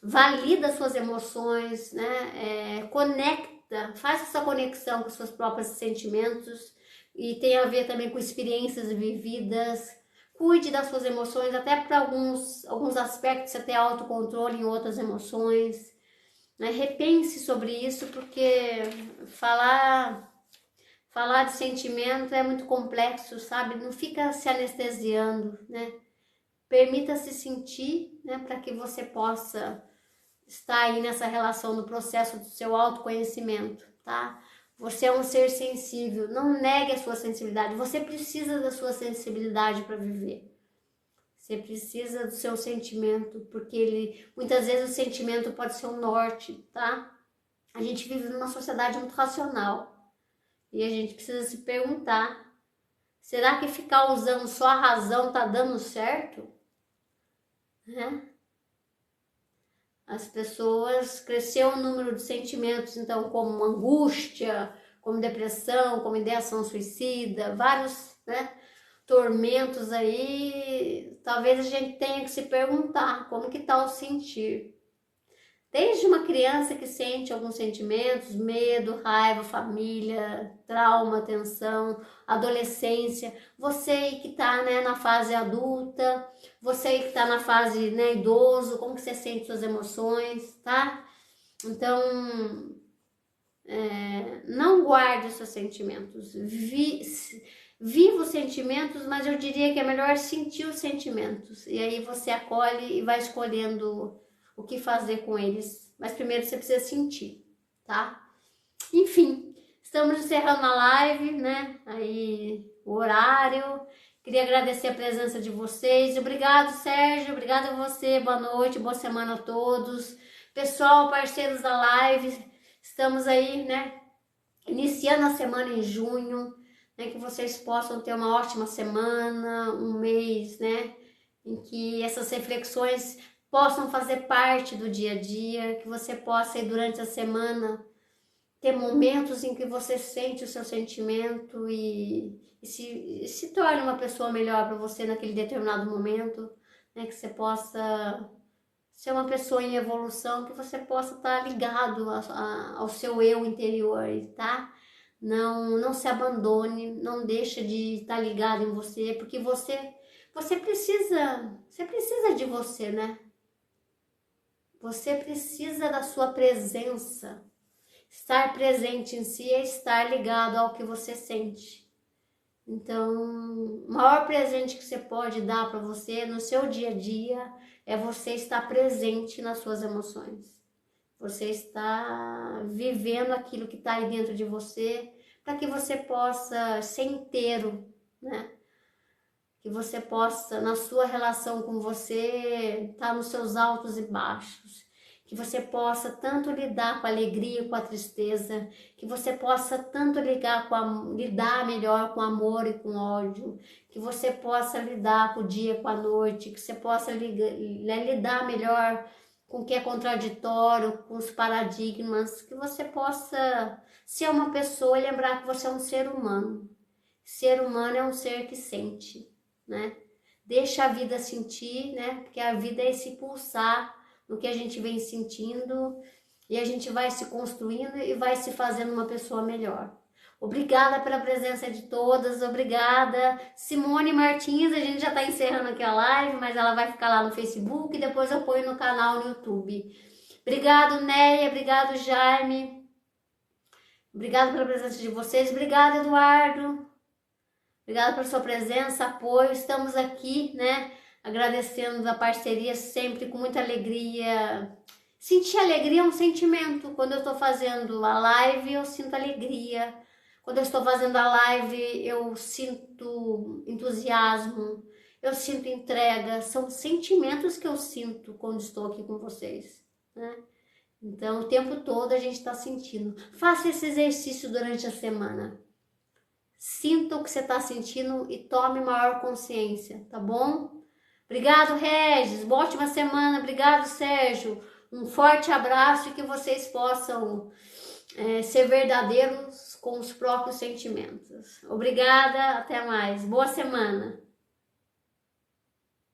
Valida suas emoções, né? Conecta, faça essa conexão com os seus próprios sentimentos e tem a ver também com experiências vividas. Cuide das suas emoções, até para alguns aspectos você ter autocontrole em outras emoções, né? Repense sobre isso, porque falar de sentimento é muito complexo, sabe? Não fica se anestesiando, né? Permita-se sentir, né, para que você possa estar aí nessa relação no processo do seu autoconhecimento, tá? Você é um ser sensível, não negue a sua sensibilidade. Você precisa da sua sensibilidade para viver. Você precisa do seu sentimento, porque muitas vezes o sentimento pode ser um norte, tá? A gente vive numa sociedade muito racional e a gente precisa se perguntar: será que ficar usando só a razão tá dando certo? Né? As pessoas, cresceu o número de sentimentos, então, como angústia, como depressão, como ideação suicida, vários, né, tormentos aí. Talvez a gente tenha que se perguntar como que tá o sentir. Desde uma criança que sente alguns sentimentos, medo, raiva, família, trauma, tensão, adolescência, você que está, né, na fase adulta, você que está na fase, né, idoso, como que você sente suas emoções, tá? Então, não guarde os seus sentimentos, viva os sentimentos, mas eu diria que é melhor sentir os sentimentos, e aí você acolhe e vai escolhendo o que fazer com eles, mas primeiro você precisa sentir, tá? Enfim, estamos encerrando a live, né? Aí o horário. Queria agradecer a presença de vocês. Obrigado, Sérgio. Obrigado a você. Boa noite, boa semana a todos. Pessoal, parceiros da live, estamos aí, né? Iniciando a semana em junho, né? Que vocês possam ter uma ótima semana, um mês, né? Em que essas reflexões possam fazer parte do dia a dia, que você possa ir durante a semana ter momentos em que você sente o seu sentimento e se torna uma pessoa melhor para você naquele determinado momento, né? Que você possa ser uma pessoa em evolução, que você possa estar ligado ao seu eu interior, tá? Não se abandone, não deixa de estar ligado em você, porque você precisa de você, né? Você precisa da sua presença. Estar presente em si é estar ligado ao que você sente. Então, o maior presente que você pode dar para você no seu dia a dia é você estar presente nas suas emoções. Você está vivendo aquilo que está aí dentro de você, para que você possa ser inteiro, né? Que você possa, na sua relação com você, estar nos seus altos e baixos. Que você possa tanto lidar com a alegria e com a tristeza, que você possa tanto lidar melhor com amor e com ódio, que você possa lidar com o dia, com a noite, que você possa lidar melhor com o que é contraditório, com os paradigmas, que você possa ser uma pessoa e lembrar que você é um ser humano. Ser humano é um ser que sente, né? Deixa a vida sentir, né? Porque a vida é esse pulsar no que a gente vem sentindo e a gente vai se construindo e vai se fazendo uma pessoa melhor. Obrigada pela presença de todas, obrigada. Simone Martins, a gente já está encerrando aqui a live, mas ela vai ficar lá no Facebook e depois eu ponho no canal no YouTube. Obrigado, Neia, obrigado, Jaime. Obrigado pela presença de vocês, obrigado, Eduardo. Obrigada pela sua presença, apoio. Estamos aqui, né? Agradecendo a parceria sempre com muita alegria. Sentir alegria é um sentimento. Quando eu estou fazendo a live, eu sinto alegria. Quando eu estou fazendo a live, eu sinto entusiasmo. Eu sinto entrega. São sentimentos que eu sinto quando estou aqui com vocês, né? Então, o tempo todo a gente está sentindo. Faça esse exercício durante a semana. Sinta o que você está sentindo e tome maior consciência, tá bom? Obrigado, Regis. Boa ótima semana. Obrigado, Sérgio. Um forte abraço e que vocês possam ser verdadeiros com os próprios sentimentos. Obrigada. Até mais. Boa semana.